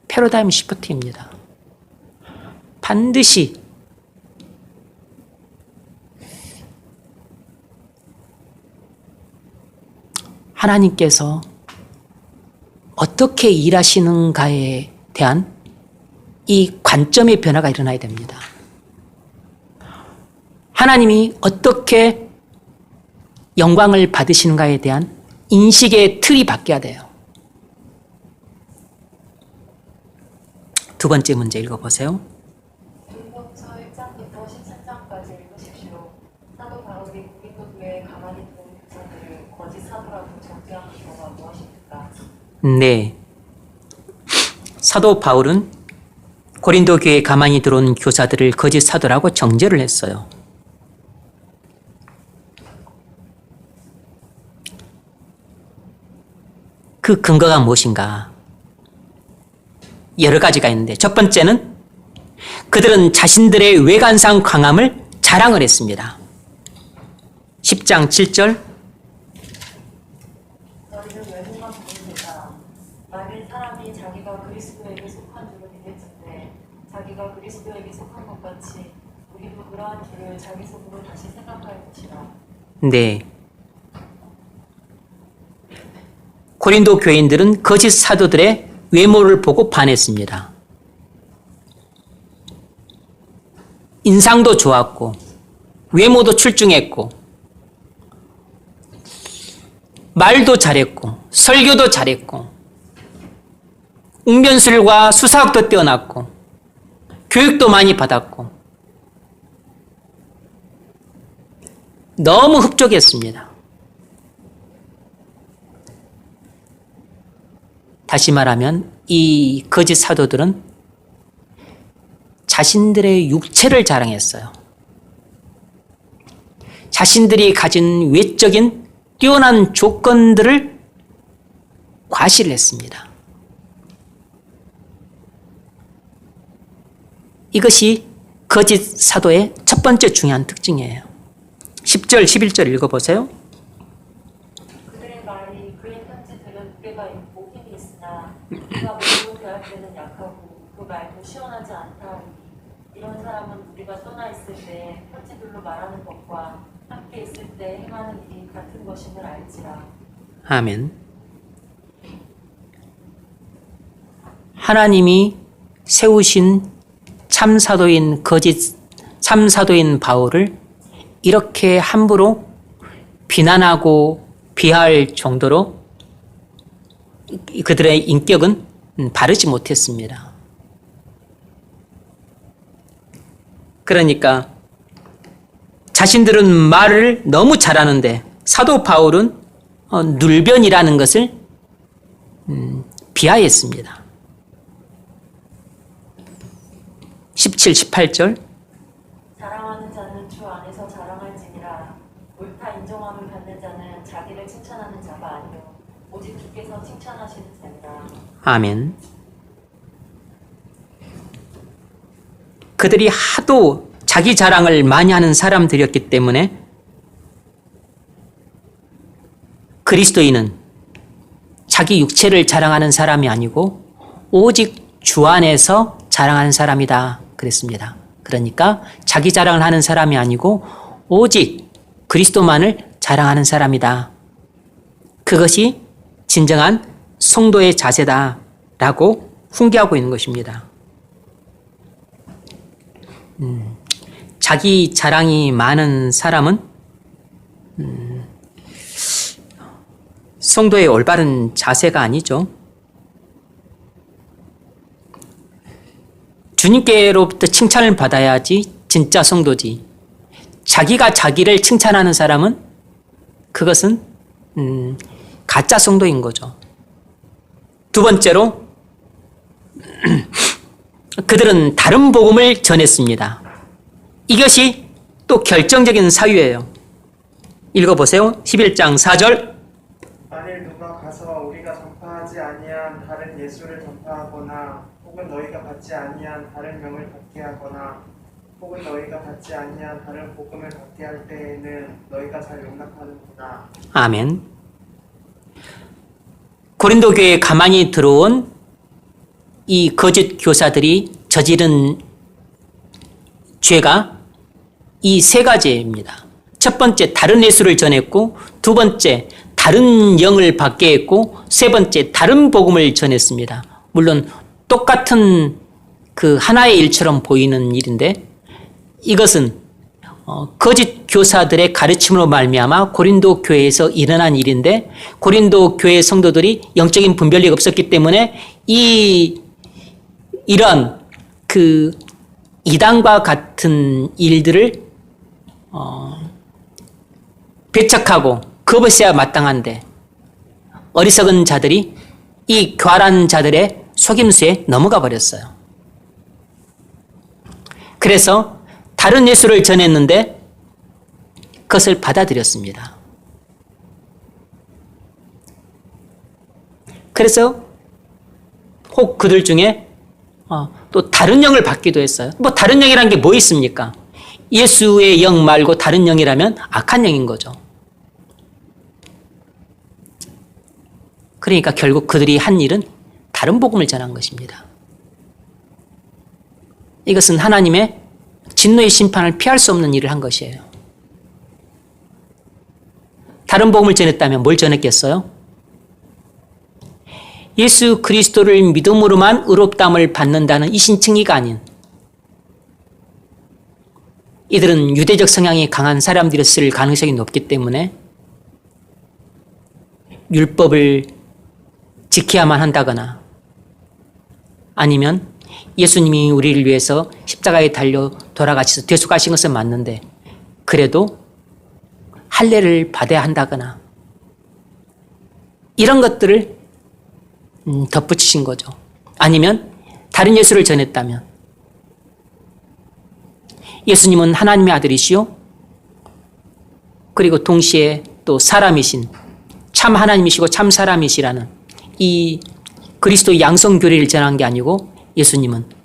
패러다임 시프트입니다. 반드시 하나님께서 어떻게 일하시는가에 대한 이 관점의 변화가 일어나야 됩니다. 하나님이 어떻게 영광을 받으시는가에 대한 인식의 틀이 바뀌어야 돼요. 두 번째 문제 읽어보세요. 고린도후서 1장부터 13장까지 읽으십시오. 사도 바울이 고린도 교회에 가만히 두는 교사들을 거짓 사도라고 정죄한 이유가 무엇입니까? 네. 사도 바울은 고린도 교회에 가만히 들어온 교사들을 거짓 사도라고 정죄를 했어요. 그 근거가 무엇인가? 여러 가지가 있는데 첫 번째는 그들은 자신들의 외관상 강함을 자랑을 했습니다. 10장 7절 너희는 외모만 보는 사람, 만일 사람이 자기가 그리스도에게 속한 줄을 믿을진데 자기가 그리스도에게 속한 것 같이 우리도 그러한 줄을 자기 속으로 다시 생각할 것이라. 네. 고린도 교인들은 거짓 사도들의 외모를 보고 반했습니다. 인상도 좋았고 외모도 출중했고 말도 잘했고 설교도 잘했고 웅변술과 수사학도 뛰어났고 교육도 많이 받았고 너무 흡족했습니다. 다시 말하면 이 거짓 사도들은 자신들의 육체를 자랑했어요. 자신들이 가진 외적인 뛰어난 조건들을 과시를 했습니다. 이것이 거짓 사도의 첫 번째 중요한 특징이에요. 10절, 11절 읽어보세요. 그들의 말이 그의 편지들은 무게가 있고 힘이 있으나 우리가 모두 대할 때는 약하고 그 말도 시원하지 않다. 이런 사람은 우리가 떠나 있을 때 편지들로 말하는 것과 함께 있을 때 행하는 일이 같은 것임을 알지라. 아멘. 하나님이 세우신 참사도인 참사도인 바울을 이렇게 함부로 비난하고 비하할 정도로 그들의 인격은 바르지 못했습니다. 그러니까 자신들은 말을 너무 잘하는데 사도 바울은 눌변이라는 것을 비하했습니다. 17, 18절 자랑하는 자는 주 안에서 자랑할지니라. 옳다 인정함을 받는 자는 자기를 칭찬하는 자가 아니요 오직 주께서 칭찬하시는 자니라. 아멘. 그들이 하도 자기 자랑을 많이 하는 사람들이었기 때문에 그리스도인은 자기 육체를 자랑하는 사람이 아니고 오직 주 안에서 자랑하는 사람이다 그랬습니다. 그러니까 자기 자랑을 하는 사람이 아니고 오직 그리스도만을 자랑하는 사람이다. 그것이 진정한 성도의 자세다라고 훈계하고 있는 것입니다. 자기 자랑이 많은 사람은 성도의 올바른 자세가 아니죠. 주님께로부터 칭찬을 받아야지 진짜 성도지. 자기가 자기를 칭찬하는 사람은 그것은 가짜 성도인 거죠. 두 번째로 그들은 다른 복음을 전했습니다. 이것이 또 결정적인 사유예요. 읽어보세요. 11장 4절. 만일 누가 가서 우리가 전파하지 아니한 다른 예수를 전파하거나 혹은 너희가 받지 아니한 다른 명을 받게 하거나 혹은 너희가 받지 아니한 다른 복음을 받게 할 때에는 너희가 잘 용납하는구나. 아멘. 고린도 교회에 가만히 들어온 이 거짓 교사들이 저지른 죄가 이 세 가지입니다. 첫 번째, 다른 예수를 전했고, 두 번째, 다른 영을 받게 했고, 세 번째, 다른 복음을 전했습니다. 물론 똑같은 그 하나의 일처럼 보이는 일인데 이것은 거짓 교사들의 가르침으로 말미암아 고린도 교회에서 일어난 일인데 고린도 교회 성도들이 영적인 분별력이 없었기 때문에 이런 그 이단과 같은 일들을 배척하고 거부해야 마땅한데 어리석은 자들이 이 교활한 자들의 속임수에 넘어가 버렸어요. 그래서 다른 예수를 전했는데 그것을 받아들였습니다. 그래서 혹 그들 중에 또 다른 영을 받기도 했어요. 뭐 다른 영이라는 게 뭐 있습니까? 예수의 영 말고 다른 영이라면 악한 영인 거죠. 그러니까 결국 그들이 한 일은 다른 복음을 전한 것입니다. 이것은 하나님의 진노의 심판을 피할 수 없는 일을 한 것이에요. 다른 복음을 전했다면 뭘 전했겠어요? 예수 그리스도를 믿음으로만 의롭다함을 받는다는 이신칭의가 아닌 이들은 유대적 성향이 강한 사람들이었을 가능성이 높기 때문에 율법을 지켜야만 한다거나 아니면 예수님이 우리를 위해서 십자가에 달려 돌아가셔서 대속하신 것은 맞는데 그래도 할례를 받아야 한다거나 이런 것들을 덧붙이신 거죠. 아니면 다른 예수를 전했다면 예수님은 하나님의 아들이시요 그리고 동시에 또 사람이신 참 하나님이시고 참 사람이시라는 이 그리스도 양성 교리를 전한 게 아니고 예수님은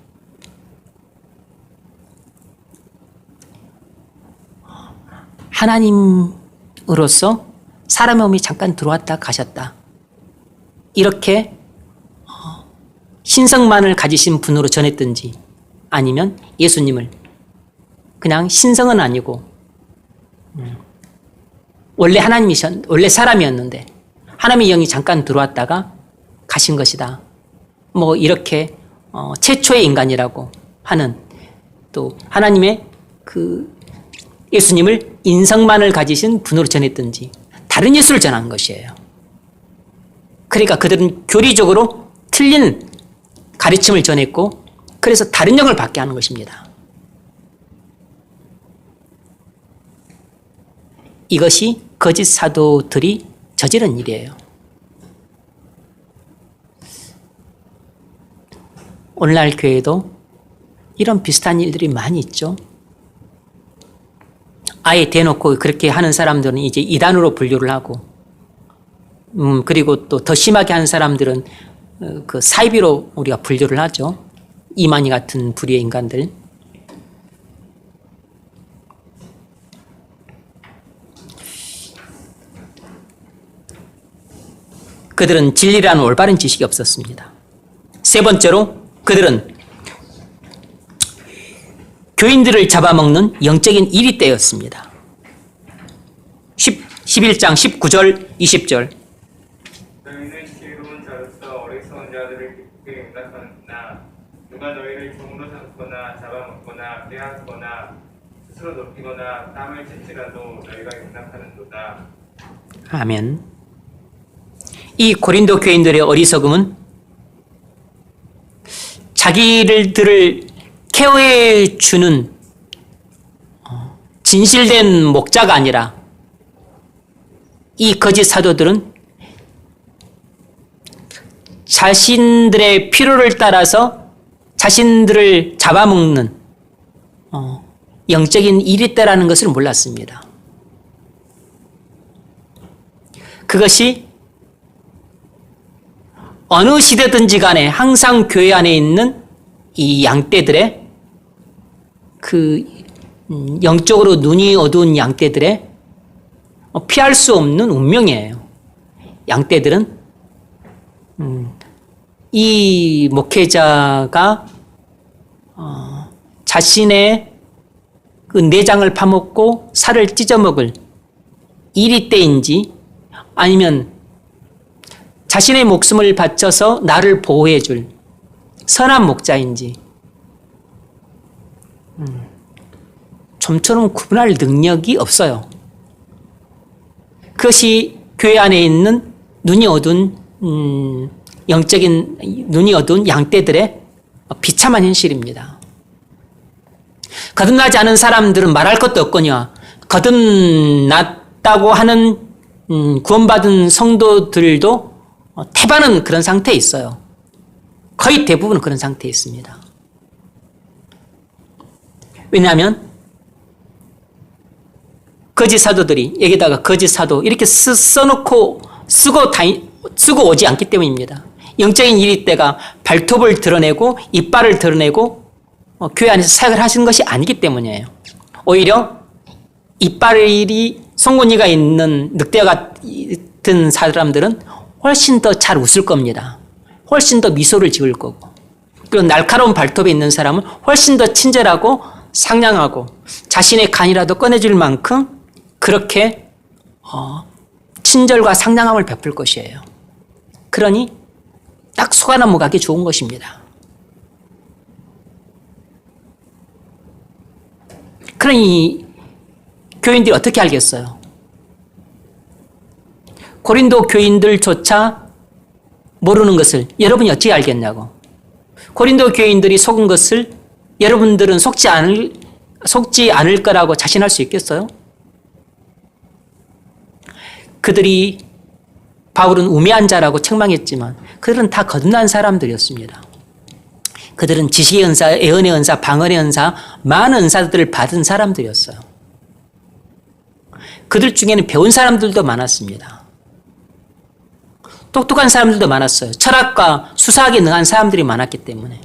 하나님으로서 사람의 몸이 잠깐 들어왔다 가셨다. 이렇게 신성만을 가지신 분으로 전했든지 아니면 예수님을 그냥 신성은 아니고 원래 원래 사람이었는데 하나님의 영이 잠깐 들어왔다가 가신 것이다. 뭐 이렇게 최초의 인간이라고 하는 또 하나님의 그 예수님을 인성만을 가지신 분으로 전했든지 다른 예수를 전한 것이에요. 그러니까 그들은 교리적으로 틀린 가르침을 전했고 그래서 다른 영을 받게 하는 것입니다. 이것이 거짓 사도들이 저지른 일이에요. 오늘날 교회도 이런 비슷한 일들이 많이 있죠. 아예 대놓고 그렇게 하는 사람들은 이제 이단으로 분류를 하고 그리고 또 더 심하게 하는 사람들은 그 사이비로 우리가 분류를 하죠. 이만희 같은 부류의 인간들. 그들은 진리라는 올바른 지식이 없었습니다. 세 번째로 그들은 교인들을 잡아먹는 영적인 이리떼였습니다. 11장 19절 20절 너희는 지혜로운 자로서 어리석은 자들을 기쁘게 용납하는구나. 누가 너희를 종으로 삼거나 잡아먹거나 빼앗거나 스스로 높이거나 땀을 찢지라도 너희가 용납하는도다. 아멘. 이 고린도 교인들의 어리석음은 자기들을 케어해 주는 진실된 목자가 아니라 이 거짓 사도들은 자신들의 필요를 따라서 자신들을 잡아먹는 영적인 이리떼라는 것을 몰랐습니다. 그것이 어느 시대든지 간에 항상 교회 안에 있는 이 양떼들의 그 영적으로 눈이 어두운 양떼들의 피할 수 없는 운명이에요. 양떼들은 이 목회자가 자신의 그 내장을 파먹고 살을 찢어먹을 이리떼인지 아니면 자신의 목숨을 바쳐서 나를 보호해 줄 선한 목자인지 좀처럼 구분할 능력이 없어요. 그것이 교회 안에 있는 눈이 어두운 영적인 눈이 어두운 양떼들의 비참한 현실입니다. 거듭나지 않은 사람들은 말할 것도 없거니와 거듭났다고 하는 구원받은 성도들도 태반은 그런 상태에 있어요. 거의 대부분 그런 상태에 있습니다. 왜냐하면 거짓 사도들이 여기다가 거짓 사도 이렇게 써놓고 쓰고 오지 않기 때문입니다. 영적인 이리떼가 발톱을 드러내고 이빨을 드러내고 교회 안에서 사역을 하시는 것이 아니기 때문이에요. 오히려 이빨이 송곳니가 있는 늑대 같은 사람들은 훨씬 더 잘 웃을 겁니다. 훨씬 더 미소를 지을 거고 그리고 날카로운 발톱에 있는 사람은 훨씬 더 친절하고 상냥하고 자신의 간이라도 꺼내줄 만큼 그렇게 친절과 상냥함을 베풀 것이에요. 그러니 딱 속아 넘어가기 좋은 것입니다. 그러니 교인들이 어떻게 알겠어요? 고린도 교인들조차 모르는 것을 여러분이 어떻게 알겠냐고. 고린도 교인들이 속은 것을 여러분들은 속지 않을 거라고 자신할 수 있겠어요? 그들이 바울은 우매한 자라고 책망했지만 그들은 다 거듭난 사람들이었습니다. 그들은 지식의 은사, 예언의 은사, 방언의 은사, 많은 은사들을 받은 사람들이었어요. 그들 중에는 배운 사람들도 많았습니다. 똑똑한 사람들도 많았어요. 철학과 수사학에 능한 사람들이 많았기 때문에.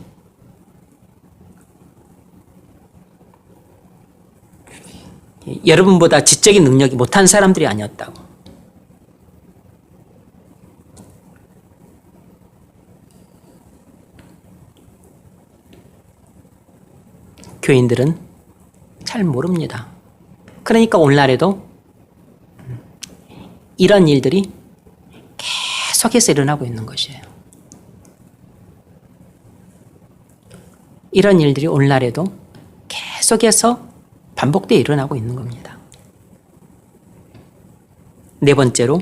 여러분보다 지적인 능력이 못한 사람들이 아니었다고. 교인들은 잘 모릅니다. 그러니까 오늘날에도 이런 일들이 계속해서 일어나고 있는 것이에요. 이런 일들이 오늘날에도 계속해서 반복되어 일어나고 있는 겁니다. 네 번째로,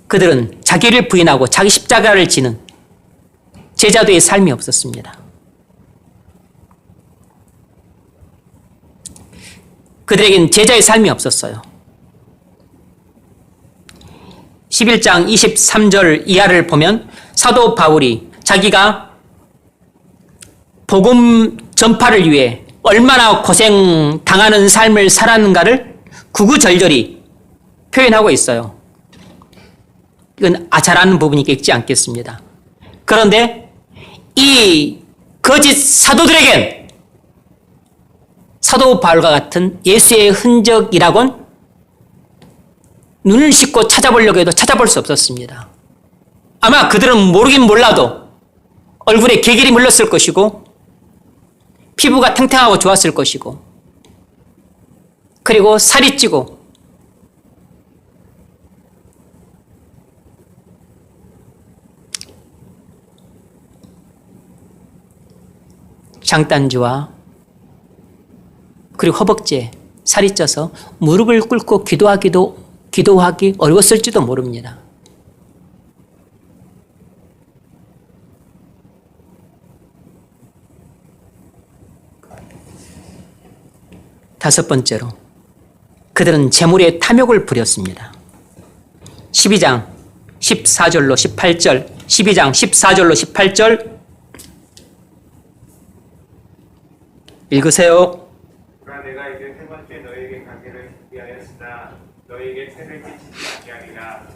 그들은 자기를 부인하고 자기 십자가를 지는 제자도의 삶이 없었습니다. 그들에겐 제자의 삶이 없었어요. 11장 23절 이하를 보면 사도 바울이 자기가 복음 전파를 위해 얼마나 고생당하는 삶을 살았는가를 구구절절히 표현하고 있어요. 이건 아차라는 부분이 있지 않겠습니다. 그런데 이 거짓 사도들에겐 사도 바울과 같은 예수의 흔적이라곤 눈을 씻고 찾아보려고 해도 찾아볼 수 없었습니다. 아마 그들은 모르긴 몰라도 얼굴에 개길이 물렀을 것이고 피부가 탱탱하고 좋았을 것이고 그리고 살이 찌고 장단지와 그리고 허벅지에 살이 쪄서 무릎을 꿇고 기도하기 어려웠을지도 모릅니다. 다섯 번째로, 그들은 재물에 탐욕을 부렸습니다. 12장 14절로 18절, 12장 14절로 18절 읽으세요. 내가 이제 세 번째 너에게 가기를 준비하였으나 너에게 책을 끼치지 아니하리라.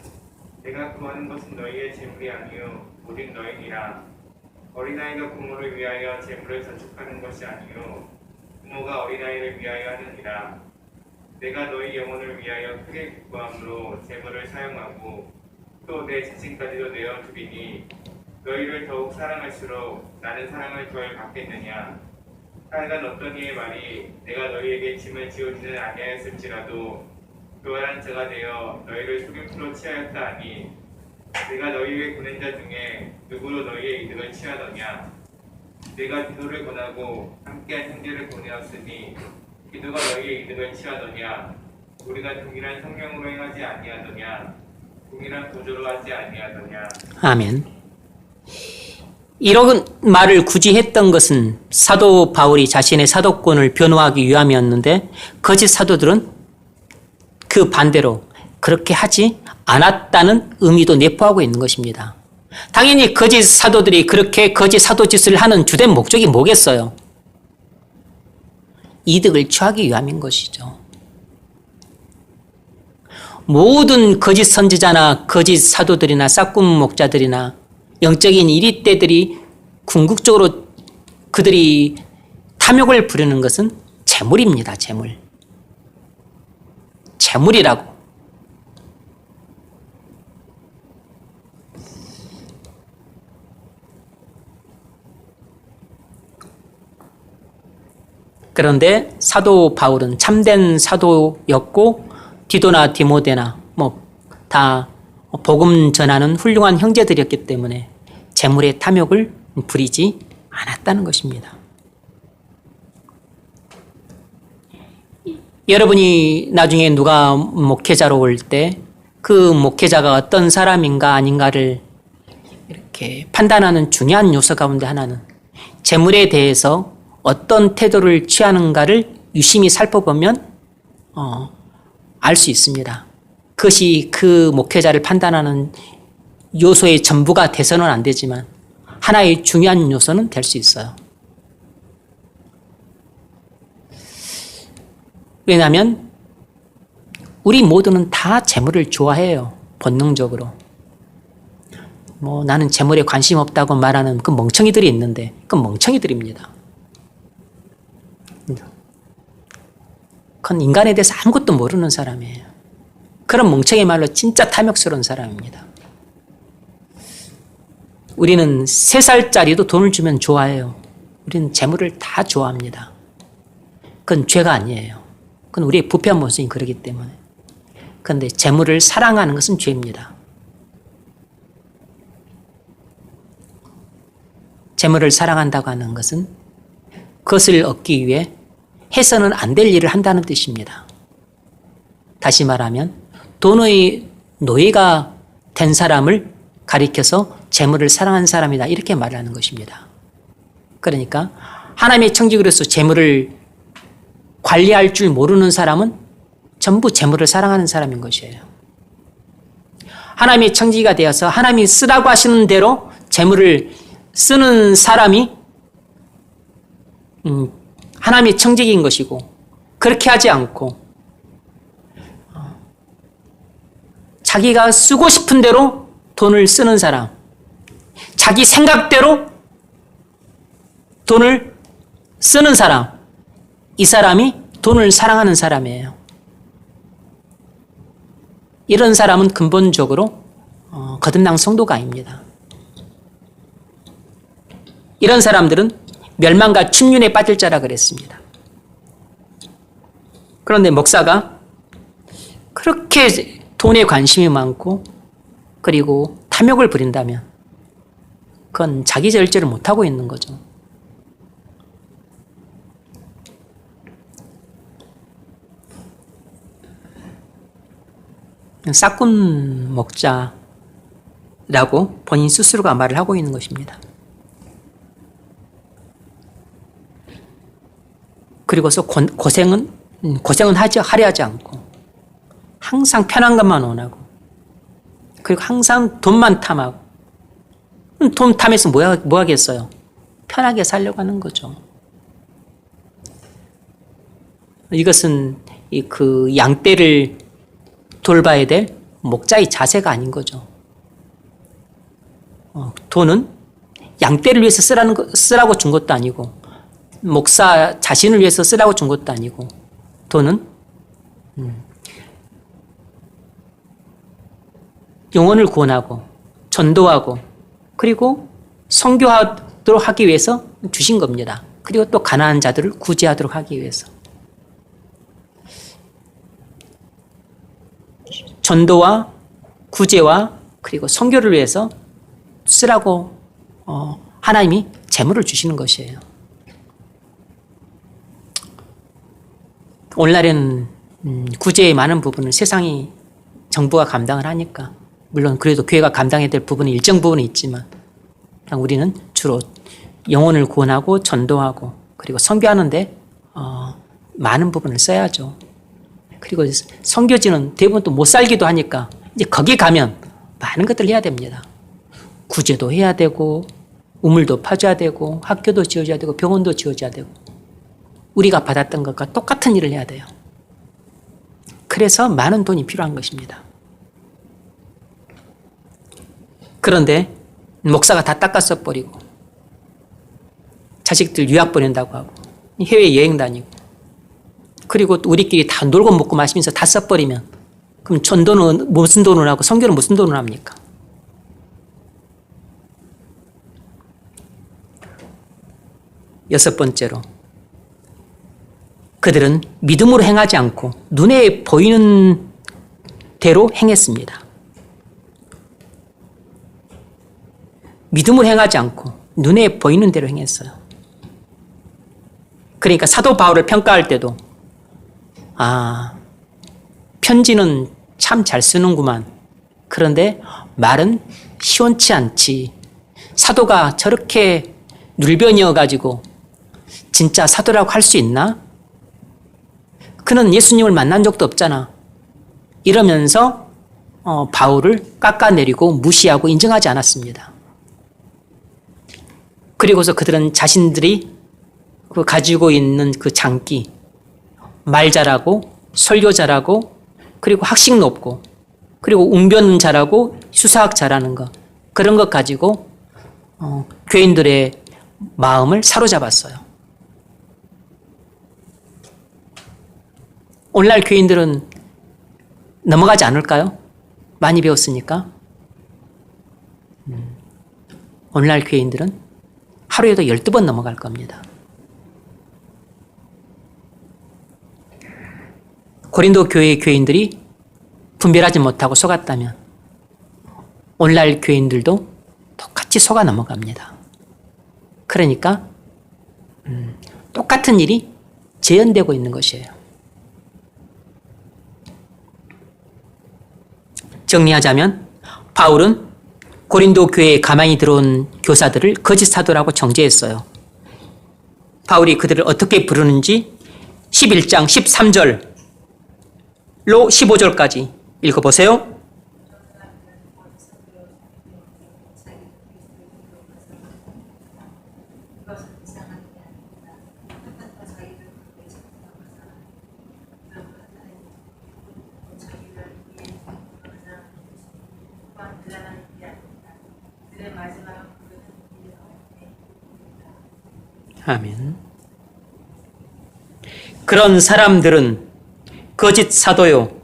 내가 구하는 것은 너희의 재물이 아니요 오직 너희니라. 어린아이가 부모를 위하여 재물을 저축하는 것이 아니요 부모가 어린아이를 위하여 하느니라. 내가 너희 영혼을 위하여 크게 기뻐함으로 재물을 사용하고 또 내 자신까지도 내어 드리니 너희를 더욱 사랑할수록 나는 사랑을 덜 받겠느냐. 하여간 어떤 이의 말이 내가 너희에게 짐을 지우지는 아니하였을지라도 교활한 자가 되어 너희를 속임수로 취하였다 하니 내가 너희의 보낸 자 중에 누구로 너희의 이득을 취하더냐. 내가 디도를 권하고 함께한 형제를 보내었으니 디도가 너희의 이득을 취하더냐. 우리가 동일한 성령으로 행하지 아니하더냐. 동일한 구조로 하지 아니하더냐. 아멘. 이런 말을 굳이 했던 것은 사도 바울이 자신의 사도권을 변호하기 위함이었는데 거짓 사도들은 그 반대로 그렇게 하지 않았다는 의미도 내포하고 있는 것입니다. 당연히 거짓 사도들이 그렇게 거짓 사도 짓을 하는 주된 목적이 뭐겠어요? 이득을 취하기 위함인 것이죠. 모든 거짓 선지자나 거짓 사도들이나 싹군 목자들이나 영적인 이리떼들이 궁극적으로 그들이 탐욕을 부르는 것은 재물입니다. 재물. 재물이라고. 그런데 사도 바울은 참된 사도였고 디도나 디모데나 다 복음 전하는 훌륭한 형제들이었기 때문에 재물의 탐욕을 부리지 않았다는 것입니다. 여러분이 나중에 누가 목회자로 올 때 그 목회자가 어떤 사람인가 아닌가를 이렇게 판단하는 중요한 요소 가운데 하나는 재물에 대해서 어떤 태도를 취하는가를 유심히 살펴보면 알 수 있습니다. 그것이 그 목회자를 판단하는 요소의 전부가 돼서는 안 되지만 하나의 중요한 요소는 될 수 있어요. 왜냐하면 우리 모두는 다 재물을 좋아해요. 본능적으로. 나는 재물에 관심 없다고 말하는 그 멍청이들이 있는데 그건 멍청이들입니다. 그건 인간에 대해서 아무것도 모르는 사람이에요. 그런 멍청이 말로 진짜 탐욕스러운 사람입니다. 우리는 3살짜리도 돈을 주면 좋아해요. 우리는 재물을 다 좋아합니다. 그건 죄가 아니에요. 그건 우리의 부패한 모습이 그러기 때문에. 그런데 재물을 사랑하는 것은 죄입니다. 재물을 사랑한다고 하는 것은 그것을 얻기 위해 해서는 안 될 일을 한다는 뜻입니다. 다시 말하면 돈의 노예가 된 사람을 가리켜서 재물을 사랑하는 사람이다 이렇게 말하는 것입니다. 그러니까 하나님의 청지기로서 재물을 관리할 줄 모르는 사람은 전부 재물을 사랑하는 사람인 것이에요. 하나님의 청지기가 되어서 하나님이 쓰라고 하시는 대로 재물을 쓰는 사람이 하나님의 청지기인 것이고 그렇게 하지 않고 자기가 쓰고 싶은 대로 돈을 쓰는 사람, 자기 생각대로 돈을 쓰는 사람, 이 사람이 돈을 사랑하는 사람이에요. 이런 사람은 근본적으로 거듭난 성도가 아닙니다. 이런 사람들은 멸망과 침륜에 빠질 자라 그랬습니다. 그런데 목사가 그렇게 돈에 관심이 많고 그리고 탐욕을 부린다면 그건 자기 절제를 못하고 있는 거죠. 싹군 목자라고 본인 스스로가 말을 하고 있는 것입니다. 그리고서 고생은 하려 하지 않고 항상 편한 것만 원하고 그리고 항상 돈만 탐하고 돈 탐해서 뭐 하겠어요? 편하게 살려고 하는 거죠. 이것은 그 양떼를 돌봐야 될 목자의 자세가 아닌 거죠. 돈은 양떼를 위해서 쓰라고 준 것도 아니고 목사 자신을 위해서 쓰라고 준 것도 아니고 돈은 영혼을 구원하고 전도하고 그리고 선교하도록 하기 위해서 주신 겁니다. 그리고 또 가난한 자들을 구제하도록 하기 위해서. 전도와 구제와 그리고 선교를 위해서 쓰라고 하나님이 재물을 주시는 것이에요. 오늘날에는 구제의 많은 부분을 세상이 정부가 감당을 하니까 물론 그래도 교회가 감당해야 될 부분은 일정 부분은 있지만 우리는 주로 영혼을 구원하고 전도하고 그리고 선교하는데 많은 부분을 써야죠. 그리고 선교지는 대부분 또 못 살기도 하니까 이제 거기 가면 많은 것들을 해야 됩니다. 구제도 해야 되고 우물도 파줘야 되고 학교도 지어줘야 되고 병원도 지어줘야 되고 우리가 받았던 것과 똑같은 일을 해야 돼요. 그래서 많은 돈이 필요한 것입니다. 그런데 목사가 다 닦아 버리고 자식들 유학 보낸다고 하고 해외 여행 다니고 그리고 또 우리끼리 다 놀고 먹고 마시면서 다 써버리면 그럼 전도는 무슨 돈을 하고 선교는 무슨 돈을 합니까? 여섯 번째로 그들은 믿음으로 행하지 않고 눈에 보이는 대로 행했습니다. 믿음으로 행하지 않고 눈에 보이는 대로 행했어요. 그러니까 사도 바울을 평가할 때도 편지는 참 잘 쓰는구만. 그런데 말은 시원치 않지. 사도가 저렇게 눌변이어가지고 진짜 사도라고 할 수 있나? 그는 예수님을 만난 적도 없잖아. 이러면서 바울을 깎아내리고 무시하고 인정하지 않았습니다. 그리고서 그들은 자신들이 가지고 있는 그 장기, 말 잘하고 설교 잘하고 그리고 학식 높고 그리고 웅변 잘하고 수사학 잘하는 것, 그런 것 가지고 교인들의 마음을 사로잡았어요. 오늘날 교인들은 넘어가지 않을까요? 많이 배웠으니까. 오늘날 교인들은 하루에도 12번 넘어갈 겁니다. 고린도 교회의 교인들이 분별하지 못하고 속았다면 오늘날 교인들도 똑같이 속아 넘어갑니다. 그러니까 똑같은 일이 재현되고 있는 것이에요. 정리하자면 바울은 고린도 교회에 가만히 들어온 교사들을 거짓 사도라고 정죄했어요. 바울이 그들을 어떻게 부르는지 11장 13절로 15절까지 읽어보세요. 아멘. 그런 사람들은 거짓 사도요,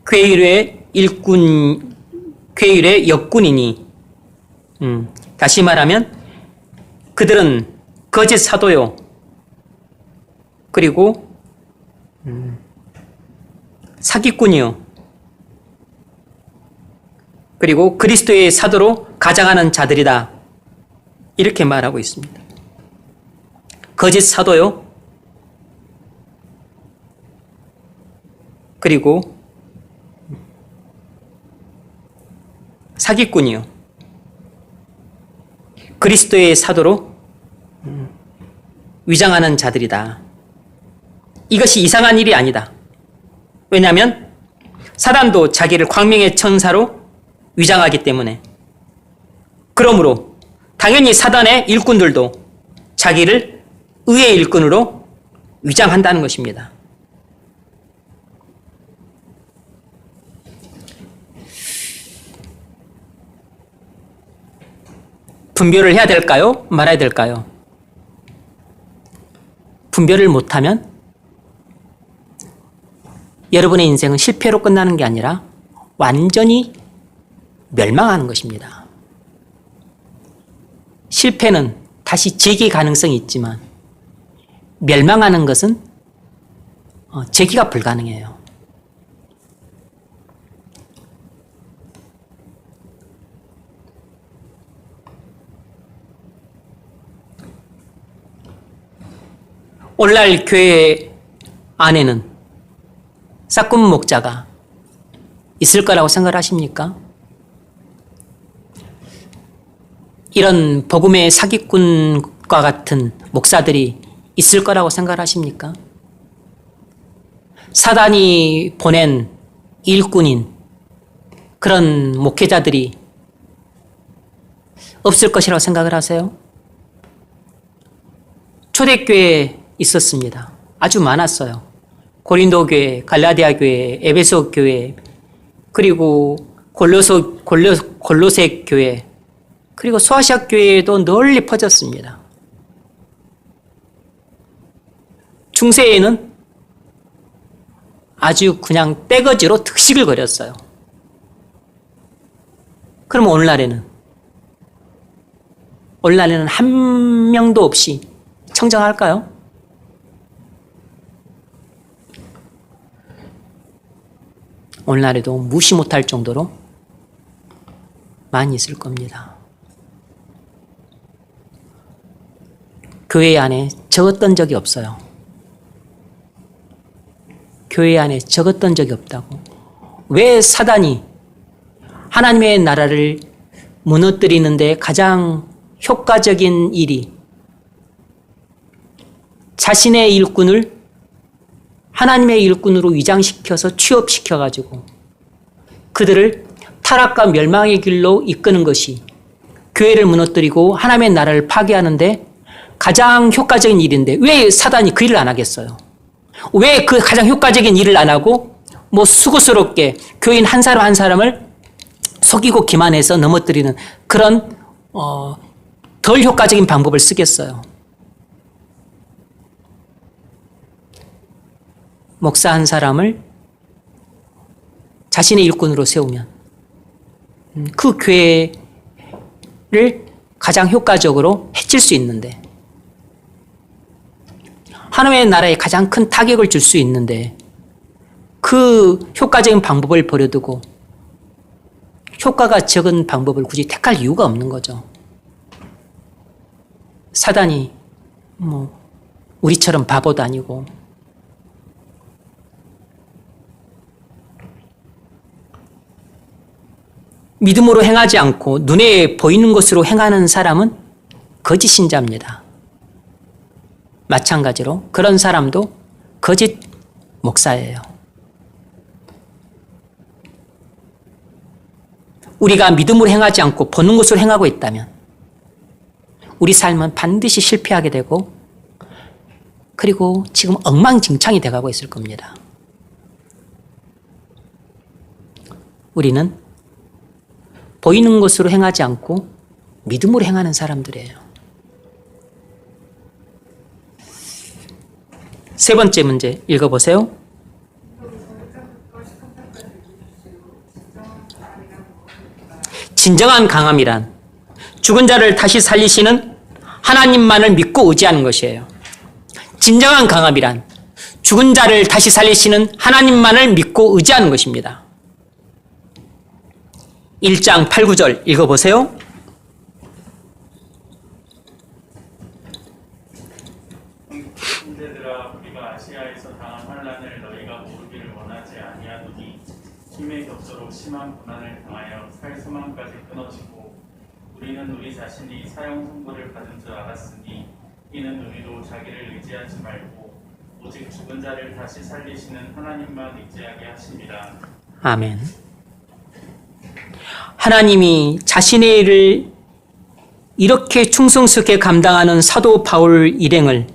궤일의 일꾼, 궤일의 역군이니, 다시 말하면 그들은 거짓 사도요, 그리고 사기꾼이요, 그리고 그리스도의 사도로 가장하는 자들이다. 이렇게 말하고 있습니다. 거짓 사도요, 그리고 사기꾼이요, 그리스도의 사도로 위장하는 자들이다. 이것이 이상한 일이 아니다. 왜냐하면 사단도 자기를 광명의 천사로 위장하기 때문에. 그러므로 당연히 사단의 일꾼들도 자기를 의의 일꾼으로 위장한다는 것입니다. 분별을 해야 될까요? 말아야 될까요? 분별을 못하면 여러분의 인생은 실패로 끝나는 게 아니라 완전히 멸망하는 것입니다. 실패는 다시 재기 가능성이 있지만 멸망하는 것은 재기가 불가능해요. 오늘날 교회 안에는 싹군 목자가 있을 거라고 생각하십니까? 이런 복음의 사기꾼과 같은 목사들이 있을 거라고 생각하십니까? 사단이 보낸 일꾼인 그런 목회자들이 없을 것이라고 생각을 하세요? 초대교회에 있었습니다. 아주 많았어요. 고린도 교회, 갈라디아 교회, 에베소 교회, 그리고 골로새 교회, 그리고 소아시아 교회에도 널리 퍼졌습니다. 중세에는 아주 그냥 떼거지로 득식을 거렸어요. 그럼 오늘날에는 한 명도 없이 청정할까요? 오늘날에도 무시 못할 정도로 많이 있을 겁니다. 교회 안에 적었던 적이 없어요. 교회 안에 적었던 적이 없다고. 왜 사단이 하나님의 나라를 무너뜨리는데 가장 효과적인 일이 자신의 일꾼을 하나님의 일꾼으로 위장시켜서 취업시켜가지고 그들을 타락과 멸망의 길로 이끄는 것이 교회를 무너뜨리고 하나님의 나라를 파괴하는데 가장 효과적인 일인데 왜 사단이 그 일을 안 하겠어요? 왜 그 가장 효과적인 일을 안 하고 뭐 수고스럽게 교인 한 사람 한 사람을 속이고 기만해서 넘어뜨리는 그런 덜 효과적인 방법을 쓰겠어요? 목사 한 사람을 자신의 일꾼으로 세우면 그 교회를 가장 효과적으로 해칠 수 있는데 하나님의 나라에 가장 큰 타격을 줄 수 있는데 그 효과적인 방법을 버려두고 효과가 적은 방법을 굳이 택할 이유가 없는 거죠. 사단이 뭐 우리처럼 바보도 아니고 믿음으로 행하지 않고 눈에 보이는 것으로 행하는 사람은 거짓 신자입니다. 마찬가지로 그런 사람도 거짓 목사예요. 우리가 믿음으로 행하지 않고 보는 것으로 행하고 있다면 우리 삶은 반드시 실패하게 되고 그리고 지금 엉망진창이 돼가고 있을 겁니다. 우리는 보이는 것으로 행하지 않고 믿음으로 행하는 사람들이에요. 세 번째 문제 읽어보세요. 진정한 강함이란 죽은 자를 다시 살리시는 하나님만을 믿고 의지하는 것이에요. 진정한 강함이란 죽은 자를 다시 살리시는 하나님만을 믿고 의지하는 것입니다. 1장 8, 9절 읽어보세요. 형제들아 우리가 아시아에서 당한 환난을 너희가 모르기를 원하지 아니하노니 힘의 격조로 심한 고난을 당하여 살 소망까지 끊어지고 우리는 우리 자신이 사형 선고를 받은 줄 알았으니 이는 우리도 자기를 의지하지 말고 오직 죽은 자를 다시 살리시는 하나님만 의지하게 하심이라. 아멘. 하나님이 자신의 일을 이렇게 충성스럽게 감당하는 사도 바울 일행을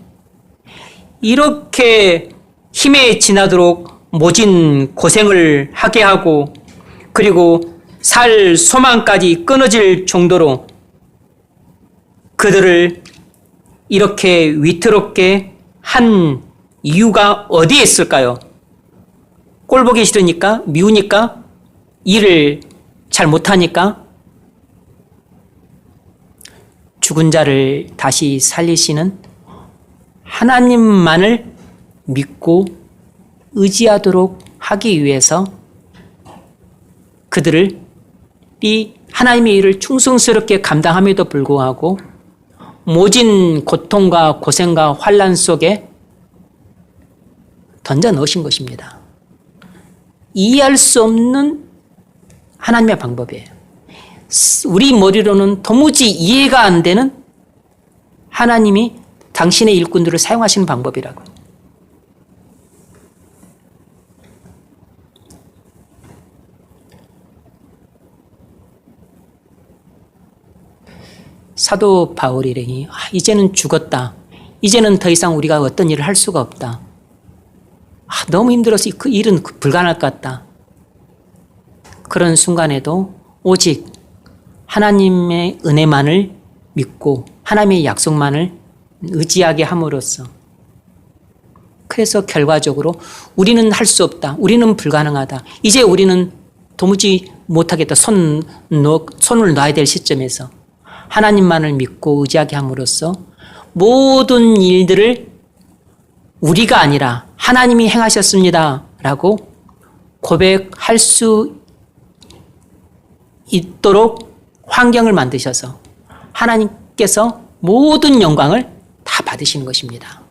이렇게 힘에 지나도록 모진 고생을 하게 하고 그리고 살 소망까지 끊어질 정도로 그들을 이렇게 위태롭게 한 이유가 어디에 있을까요? 꼴보기 싫으니까? 미우니까? 일을 잘 못하니까? 죽은 자를 다시 살리시는 하나님만을 믿고 의지하도록 하기 위해서 그들을 이 하나님의 일을 충성스럽게 감당함에도 불구하고 모진 고통과 고생과 환난 속에 던져 넣으신 것입니다. 이해할 수 없는 하나님의 방법이에요. 우리 머리로는 도무지 이해가 안 되는 하나님이 당신의 일꾼들을 사용하시는 방법이라고. 사도 바울 일행이 이제는 죽었다. 이제는 더 이상 우리가 어떤 일을 할 수가 없다. 너무 힘들어서 그 일은 불가능할 것 같다. 그런 순간에도 오직 하나님의 은혜만을 믿고 하나님의 약속만을 의지하게 함으로써 그래서 결과적으로 우리는 할 수 없다. 우리는 불가능하다. 이제 우리는 도무지 못하겠다. 손을 놔야 될 시점에서 하나님만을 믿고 의지하게 함으로써 모든 일들을 우리가 아니라 하나님이 행하셨습니다. 라고 고백할 수 있도록 환경을 만드셔서 하나님께서 모든 영광을 다 받으시는 것입니다.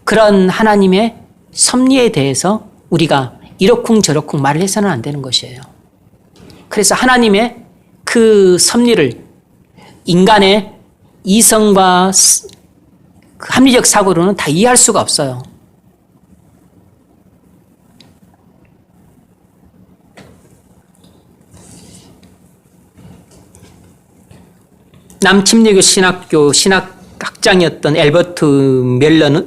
그런 하나님의 섭리에 대해서 우리가 이러쿵저러쿵 말을 해서는 안 되는 것이에요. 그래서 하나님의 그 섭리를 인간의 이성과 합리적 사고로는 다 이해할 수가 없어요. 남침례교 신학교 신학학장이었던 엘버트 멜러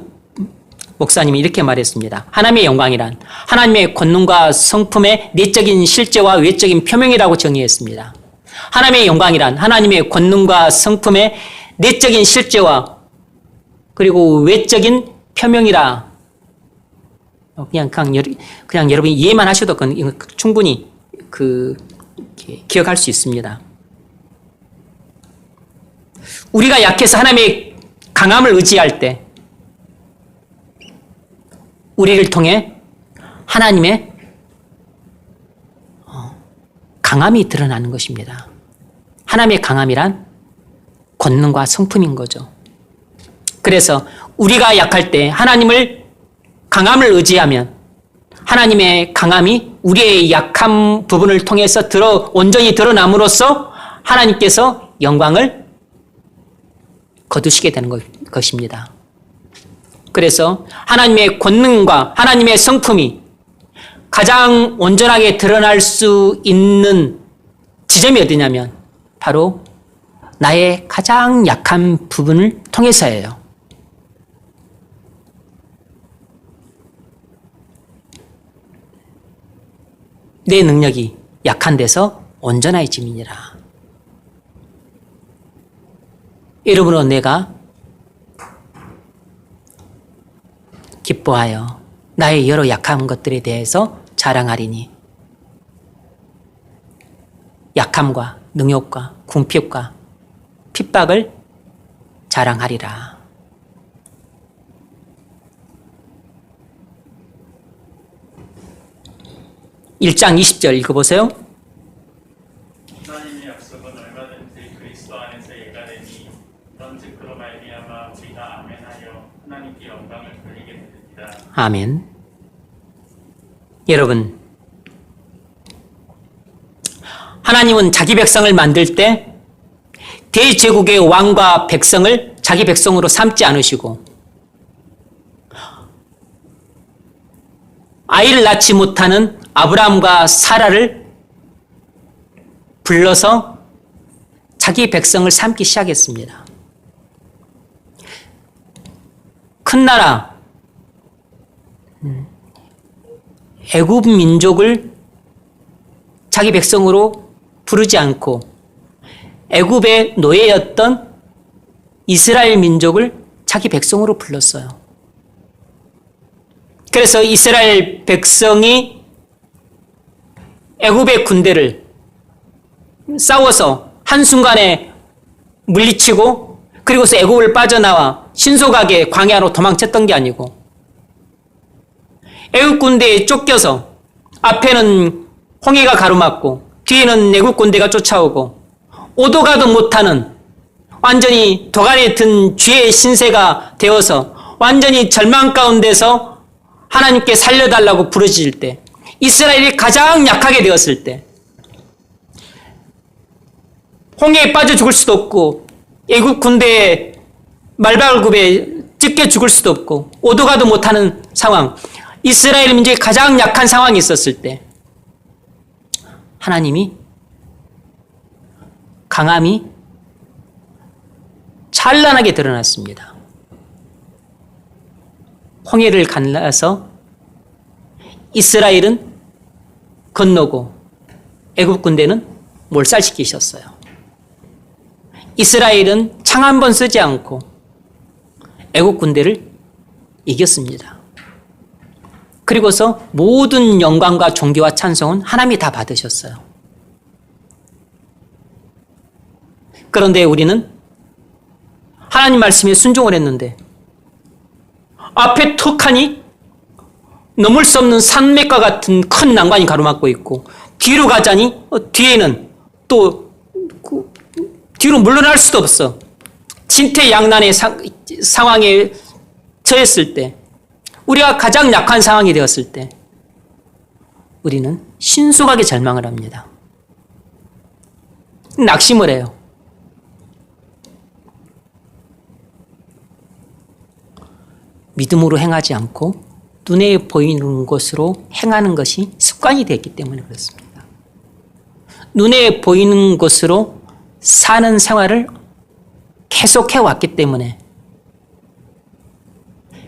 목사님이 이렇게 말했습니다. 하나님의 영광이란 하나님의 권능과 성품의 내적인 실제와 외적인 표명이라고 정의했습니다. 하나님의 영광이란 하나님의 권능과 성품의 내적인 실제와 그리고 외적인 표명이라. 그냥 여러분이 이해만 하셔도 충분히 기억할 수 있습니다. 우리가 약해서 하나님의 강함을 의지할 때 우리를 통해 하나님의 강함이 드러나는 것입니다. 하나님의 강함이란 권능과 성품인 거죠. 그래서 우리가 약할 때 하나님을 강함을 의지하면 하나님의 강함이 우리의 약한 부분을 통해서 온전히 드러남으로써 하나님께서 영광을 거두시게 되는 것입니다. 그래서 하나님의 권능과 하나님의 성품이 가장 온전하게 드러날 수 있는 지점이 어디냐면 바로 나의 가장 약한 부분을 통해서예요. 내 능력이 약한 데서 온전해짐이니라. 이러므로 내가 기뻐하여 나의 여러 약한 것들에 대해서 자랑하리니 약함과 능욕과 궁핍과 핍박을 자랑하리라. (1장 20절) 읽어보세요. 하나님의 약속은 얼마든지 그리스도 안에서 예가 되니 그런즉 그로 말미암아 우리가 아멘하여 하나님께 영광을 돌리게 되리라. 아멘. 여러분, 하나님은 자기 백성을 만들 때 대제국의 왕과 백성을 자기 백성으로 삼지 않으시고 아이를 낳지 못하는 아브라함과 사라를 불러서 자기 백성을 삼기 시작했습니다. 큰 나라 애굽 민족을 자기 백성으로 부르지 않고 애굽의 노예였던 이스라엘 민족을 자기 백성으로 불렀어요. 그래서 이스라엘 백성이 애굽의 군대를 싸워서 한순간에 물리치고 그리고서 애굽을 빠져나와 신속하게 광야로 도망쳤던 게 아니고 애굽 군대에 쫓겨서 앞에는 홍해가 가로막고 뒤에는 애굽 군대가 쫓아오고 오도 가도 못하는 완전히 도간에 든 쥐의 신세가 되어서 완전히 절망 가운데서 하나님께 살려달라고 부르짖을 때 이스라엘이 가장 약하게 되었을 때 홍해에 빠져 죽을 수도 없고 애굽 군대의 말발굽에 찢겨 죽을 수도 없고 오도 가도 못하는 상황, 이스라엘 민족이 가장 약한 상황이 있었을 때 하나님이 강함이 찬란하게 드러났습니다. 홍해를 갈라서 이스라엘은 건너고 애굽 군대는 몰살시키셨어요. 이스라엘은 창 한 번 쓰지 않고 애굽 군대를 이겼습니다. 그리고서 모든 영광과 존귀와 찬송은 하나님이 다 받으셨어요. 그런데 우리는 하나님 말씀에 순종을 했는데 앞에 턱하니 넘을 수 없는 산맥과 같은 큰 난관이 가로막고 있고 뒤로 가자니 뒤에는 또 뒤로 물러날 수도 없어. 진퇴양난의 상황에 처했을 때 우리가 가장 약한 상황이 되었을 때 우리는 신속하게 절망을 합니다. 낙심을 해요. 믿음으로 행하지 않고 눈에 보이는 것으로 행하는 것이 습관이 됐기 때문에 그렇습니다. 눈에 보이는 것으로 사는 생활을 계속 해왔기 때문에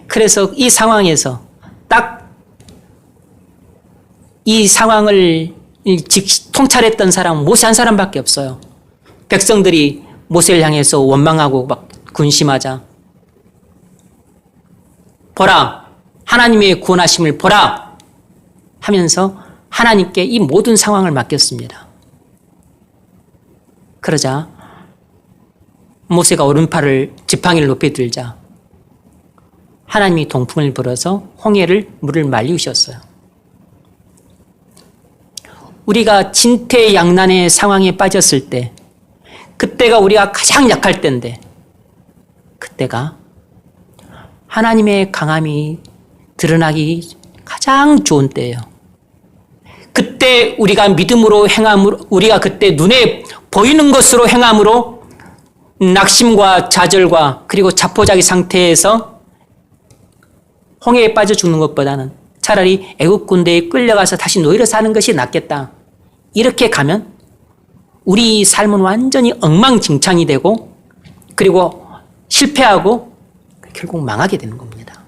그래서 이 상황에서 딱 이 상황을 통찰했던 사람은 모세 한 사람밖에 없어요. 백성들이 모세를 향해서 원망하고 막 군심하자. 보라, 하나님의 구원하심을 보라 하면서 하나님께 이 모든 상황을 맡겼습니다. 그러자 모세가 오른팔을 지팡이를 높이 들자 하나님이 동풍을 불어서 홍해를 물을 말리우셨어요. 우리가 진퇴양난의 상황에 빠졌을 때 그때가 우리가 가장 약할 때인데 그때가 하나님의 강함이 드러나기 가장 좋은 때예요. 그때 우리가 믿음으로 행함으로 우리가 그때 눈에 보이는 것으로 행함으로 낙심과 좌절과 그리고 자포자기 상태에서 홍해에 빠져 죽는 것보다는 차라리 애국 군대에 끌려가서 다시 노예로 사는 것이 낫겠다. 이렇게 가면 우리 삶은 완전히 엉망진창이 되고 그리고 실패하고 결국 망하게 되는 겁니다.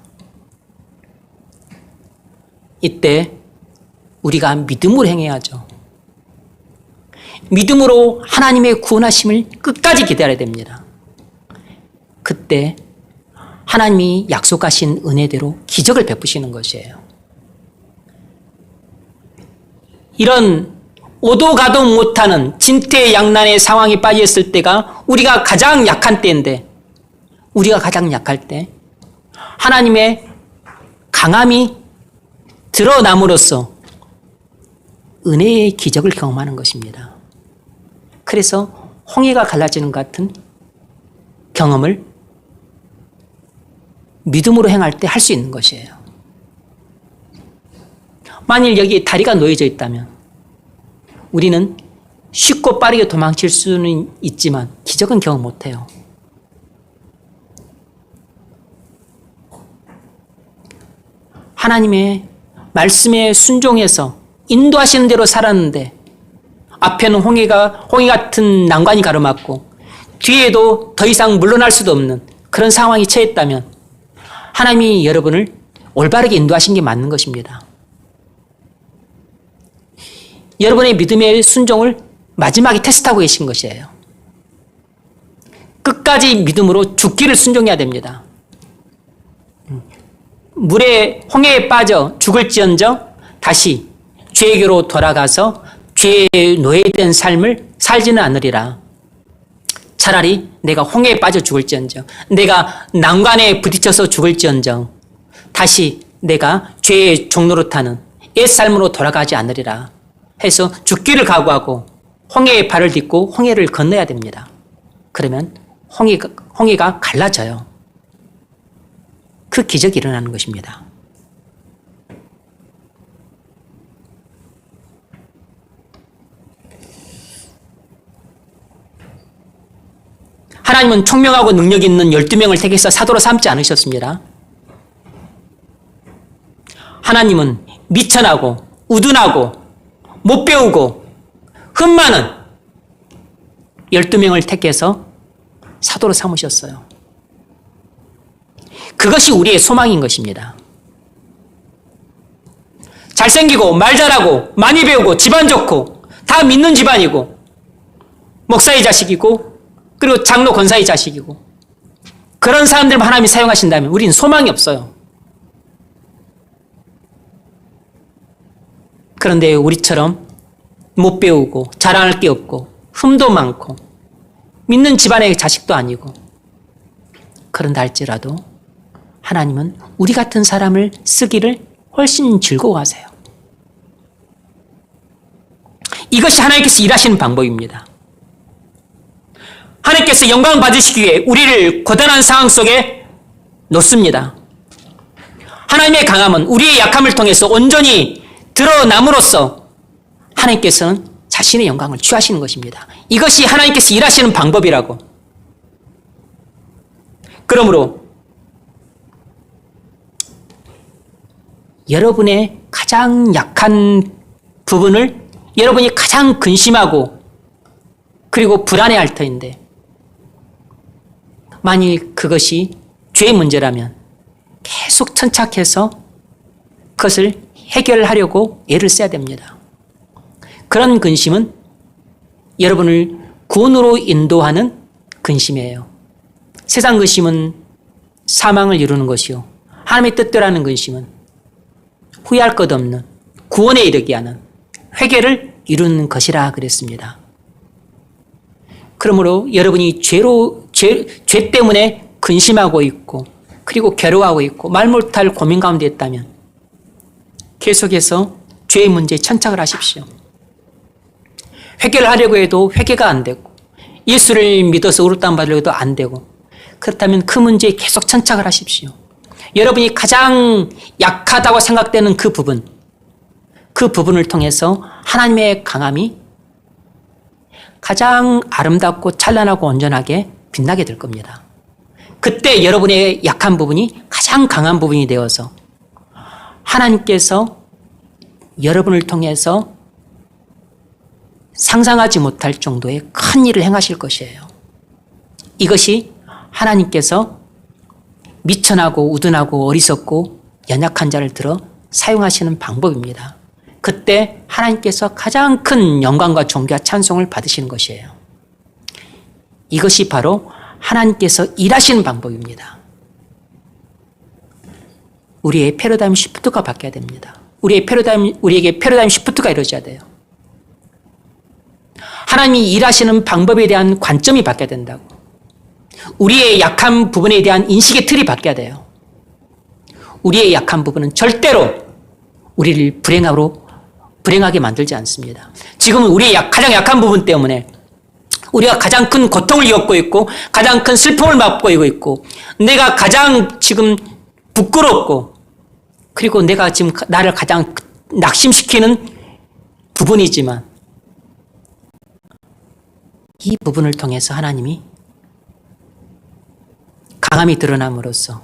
이때 우리가 믿음으로 행해야죠. 믿음으로 하나님의 구원하심을 끝까지 기다려야 됩니다. 그때 하나님이 약속하신 은혜대로 기적을 베푸시는 것이에요. 이런 오도 가도 못하는 진퇴양난의 상황에 빠졌을 때가 우리가 가장 약한 때인데 우리가 가장 약할 때 하나님의 강함이 드러남으로써 은혜의 기적을 경험하는 것입니다. 그래서 홍해가 갈라지는 것 같은 경험을 믿음으로 행할 때 할 수 있는 것이에요. 만일 여기 다리가 놓여져 있다면 우리는 쉽고 빠르게 도망칠 수는 있지만 기적은 경험 못해요. 하나님의 말씀에 순종해서 인도하시는 대로 살았는데 앞에는 홍해 같은 난관이 가로막고 뒤에도 더 이상 물러날 수도 없는 그런 상황이 처했다면 하나님이 여러분을 올바르게 인도하신 게 맞는 것입니다. 여러분의 믿음의 순종을 마지막에 테스트하고 계신 것이에요. 끝까지 믿음으로 죽기를 순종해야 됩니다. 홍해에 빠져 죽을지언정 다시 죄에게로 돌아가서 죄에 노예된 삶을 살지는 않으리라. 차라리 내가 홍해에 빠져 죽을지언정, 내가 난관에 부딪혀서 죽을지언정 다시 내가 죄의 종로로 타는 옛 삶으로 돌아가지 않으리라 해서 죽기를 각오하고 홍해에 발을 딛고 홍해를 건너야 됩니다. 그러면 홍해가 갈라져요. 그 기적이 일어나는 것입니다. 하나님은 총명하고 능력 있는 12명을 택해서 사도로 삼지 않으셨습니다. 하나님은 미천하고 우둔하고 못 배우고 흠 많은 12명을 택해서 사도로 삼으셨어요. 그것이 우리의 소망인 것입니다. 잘생기고 말 잘하고 많이 배우고 집안 좋고 다 믿는 집안이고 목사의 자식이고 그리고 장로 권사의 자식이고 그런 사람들만 하나님이 사용하신다면 우리는 소망이 없어요. 그런데 우리처럼 못 배우고 자랑할 게 없고 흠도 많고 믿는 집안의 자식도 아니고 그런다 할지라도 하나님은 우리 같은 사람을 쓰기를 훨씬 즐거워하세요. 이것이 하나님께서 일하시는 방법입니다. 하나님께서 영광 받으시기 위해 우리를 고단한 상황 속에 놓습니다. 하나님의 강함은 우리의 약함을 통해서 온전히 드러남으로써 하나님께서는 자신의 영광을 취하시는 것입니다. 이것이 하나님께서 일하시는 방법이라고. 그러므로 여러분의 가장 약한 부분을 여러분이 가장 근심하고 그리고 불안해할 터인데 만일 그것이 죄의 문제라면 계속 천착해서 그것을 해결하려고 애를 써야 됩니다. 그런 근심은 여러분을 구원으로 인도하는 근심이에요. 세상 근심은 사망을 이루는 것이요. 하나님의 뜻대로 하는 근심은 후회할 것 없는 구원에 이르게 하는 회개를 이루는 것이라 그랬습니다. 그러므로 여러분이 죄 때문에 근심하고 있고 그리고 괴로워하고 있고 말 못할 고민 가운데 있다면 계속해서 죄의 문제에 천착을 하십시오. 회개를 하려고 해도 회개가 안 되고 예수를 믿어서 의롭다함 받으려고 해도 안 되고 그렇다면 그 문제에 계속 천착을 하십시오. 여러분이 가장 약하다고 생각되는 그 부분을 통해서 하나님의 강함이 가장 아름답고 찬란하고 온전하게 빛나게 될 겁니다. 그때 여러분의 약한 부분이 가장 강한 부분이 되어서 하나님께서 여러분을 통해서 상상하지 못할 정도의 큰 일을 행하실 것이에요. 이것이 하나님께서 미천하고 우둔하고 어리석고 연약한 자를 들어 사용하시는 방법입니다. 그때 하나님께서 가장 큰 영광과 존귀와 찬송을 받으시는 것이에요. 이것이 바로 하나님께서 일하시는 방법입니다. 우리의 패러다임 시프트가 바뀌어야 됩니다. 우리에게 패러다임 시프트가 이루어져야 돼요. 하나님이 일하시는 방법에 대한 관점이 바뀌어야 된다고. 우리의 약한 부분에 대한 인식의 틀이 바뀌어야 돼요. 우리의 약한 부분은 절대로 우리를 불행하게 만들지 않습니다. 지금은 우리의 가장 약한 부분 때문에 우리가 가장 큰 고통을 겪고 있고 가장 큰 슬픔을 맛보고 있고 내가 가장 지금 부끄럽고 그리고 내가 지금 나를 가장 낙심시키는 부분이지만 이 부분을 통해서 하나님이 강함이 드러남으로써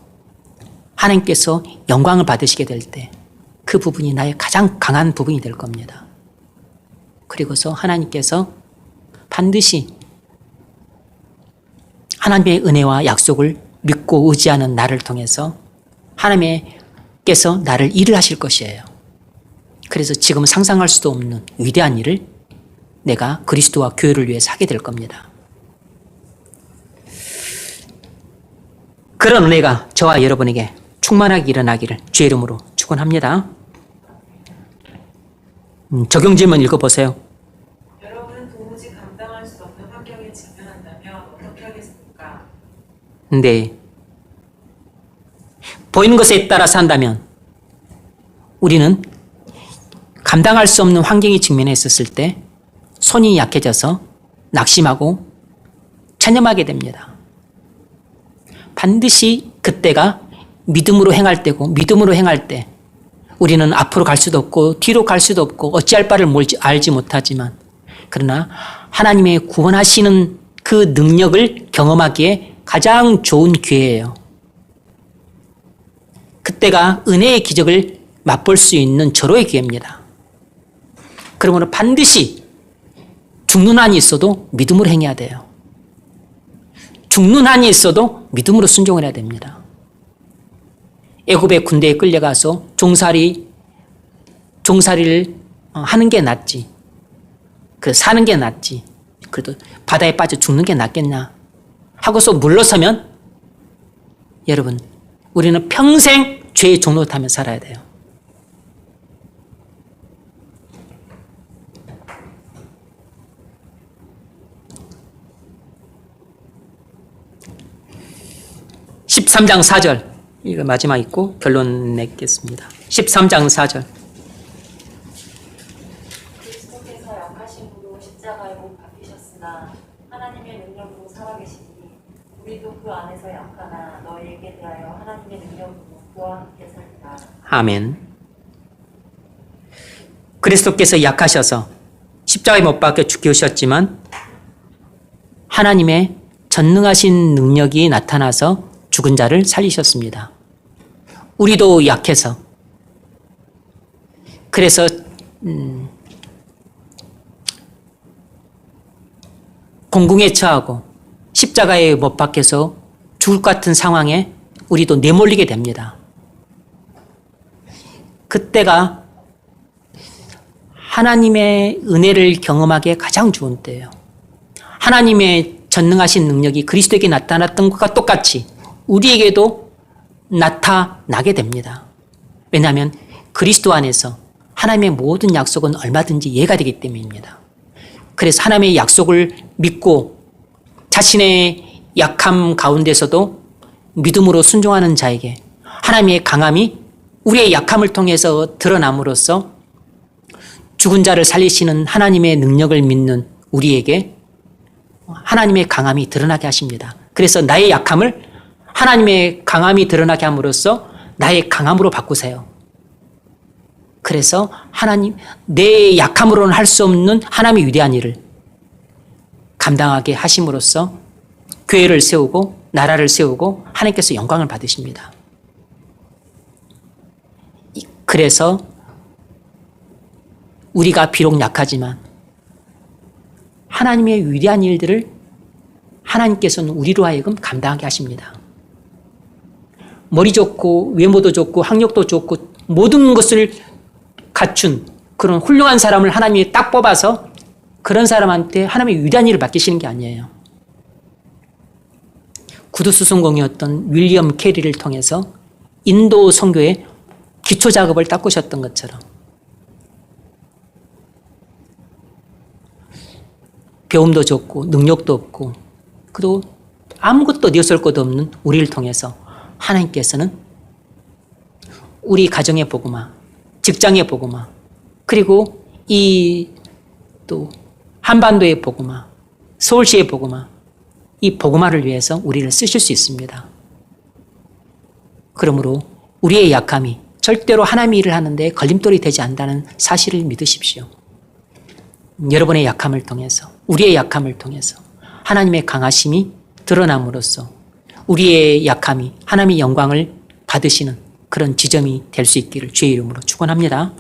하나님께서 영광을 받으시게 될 때 그 부분이 나의 가장 강한 부분이 될 겁니다. 그리고서 하나님께서 반드시 하나님의 은혜와 약속을 믿고 의지하는 나를 통해서 하나님께서 나를 일을 하실 것이에요. 그래서 지금 상상할 수도 없는 위대한 일을 내가 그리스도와 교회를 위해서 하게 될 겁니다. 그런 은혜가 저와 여러분에게 충만하게 일어나기를 주의 이름으로 축원합니다. 적용 질문 읽어보세요. 여러분은 도무지 감당할 수 없는 환경에 직면한다면 어떻게 하겠습니까? 네. 보이는 것에 따라서 한다면 우리는 감당할 수 없는 환경에 직면해 있었을 때 손이 약해져서 낙심하고 체념하게 됩니다. 반드시 그때가 믿음으로 행할 때고 믿음으로 행할 때 우리는 앞으로 갈 수도 없고 뒤로 갈 수도 없고 어찌할 바를 알지 못하지만 그러나 하나님의 구원하시는 그 능력을 경험하기에 가장 좋은 기회예요. 그때가 은혜의 기적을 맛볼 수 있는 절호의 기회입니다. 그러므로 반드시 죽는 한이 있어도 믿음으로 행해야 돼요. 죽는 한이 있어도 믿음으로 순종을 해야 됩니다. 애굽의 군대에 끌려가서 종살이를 하는 게 낫지. 사는 게 낫지. 그래도 바다에 빠져 죽는 게 낫겠나 하고서 물러서면 여러분 우리는 평생 죄의 종로 타며 살아야 돼요. (13장 4절) 이거 마지막 있고 결론 맺겠습니다. 13장 4절. 그리스도께서 약하심으로 십자가에 못 박히셨으나 하나님의 능력으로 살아계시니 우리도 그 안에서 약하나 너희에게 대하여 하나님의 능력으로 그와 함께 살리라. 아멘. 그리스도께서 약하셔서 십자가에 못 박혀 죽으셨지만 하나님의 전능하신 능력이 나타나서 죽은 자를 살리셨습니다. 우리도 약해서 그래서 공궁에 처하고 십자가에 못 박혀서 죽을 것 같은 상황에 우리도 내몰리게 됩니다. 그때가 하나님의 은혜를 경험하기에 가장 좋은 때예요. 하나님의 전능하신 능력이 그리스도에게 나타났던 것과 똑같이 우리에게도 나타나게 됩니다. 왜냐하면 그리스도 안에서 하나님의 모든 약속은 얼마든지 이해가 되기 때문입니다. 그래서 하나님의 약속을 믿고 자신의 약함 가운데서도 믿음으로 순종하는 자에게 하나님의 강함이 우리의 약함을 통해서 드러남으로써 죽은 자를 살리시는 하나님의 능력을 믿는 우리에게 하나님의 강함이 드러나게 하십니다. 그래서 나의 약함을 하나님의 강함이 드러나게 함으로써 나의 강함으로 바꾸세요. 그래서 하나님, 내 약함으로는 할 수 없는 하나님의 위대한 일을 감당하게 하심으로써 교회를 세우고 나라를 세우고 하나님께서 영광을 받으십니다. 그래서 우리가 비록 약하지만 하나님의 위대한 일들을 하나님께서는 우리로 하여금 감당하게 하십니다. 머리 좋고 외모도 좋고 학력도 좋고 모든 것을 갖춘 그런 훌륭한 사람을 하나님이 딱 뽑아서 그런 사람한테 하나님의 위대한 일을 맡기시는 게 아니에요. 구두수송공이었던 윌리엄 캐리를 통해서 인도 선교의 기초 작업을 닦으셨던 것처럼 배움도 좋고 능력도 없고 그리고 아무것도 내세울 것도 없는 우리를 통해서 하나님께서는 우리 가정의 복음화, 직장의 복음화, 그리고 이 또 한반도의 복음화, 서울시의 복음화, 이 복음화를 위해서 우리를 쓰실 수 있습니다. 그러므로 우리의 약함이 절대로 하나님의 일을 하는데 걸림돌이 되지 않는다는 사실을 믿으십시오. 여러분의 약함을 통해서, 우리의 약함을 통해서 하나님의 강하심이 드러남으로써 우리의 약함이 하나님의 영광을 받으시는 그런 지점이 될 수 있기를 주의 이름으로 축원합니다.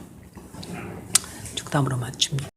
축담으로 맞춥니다.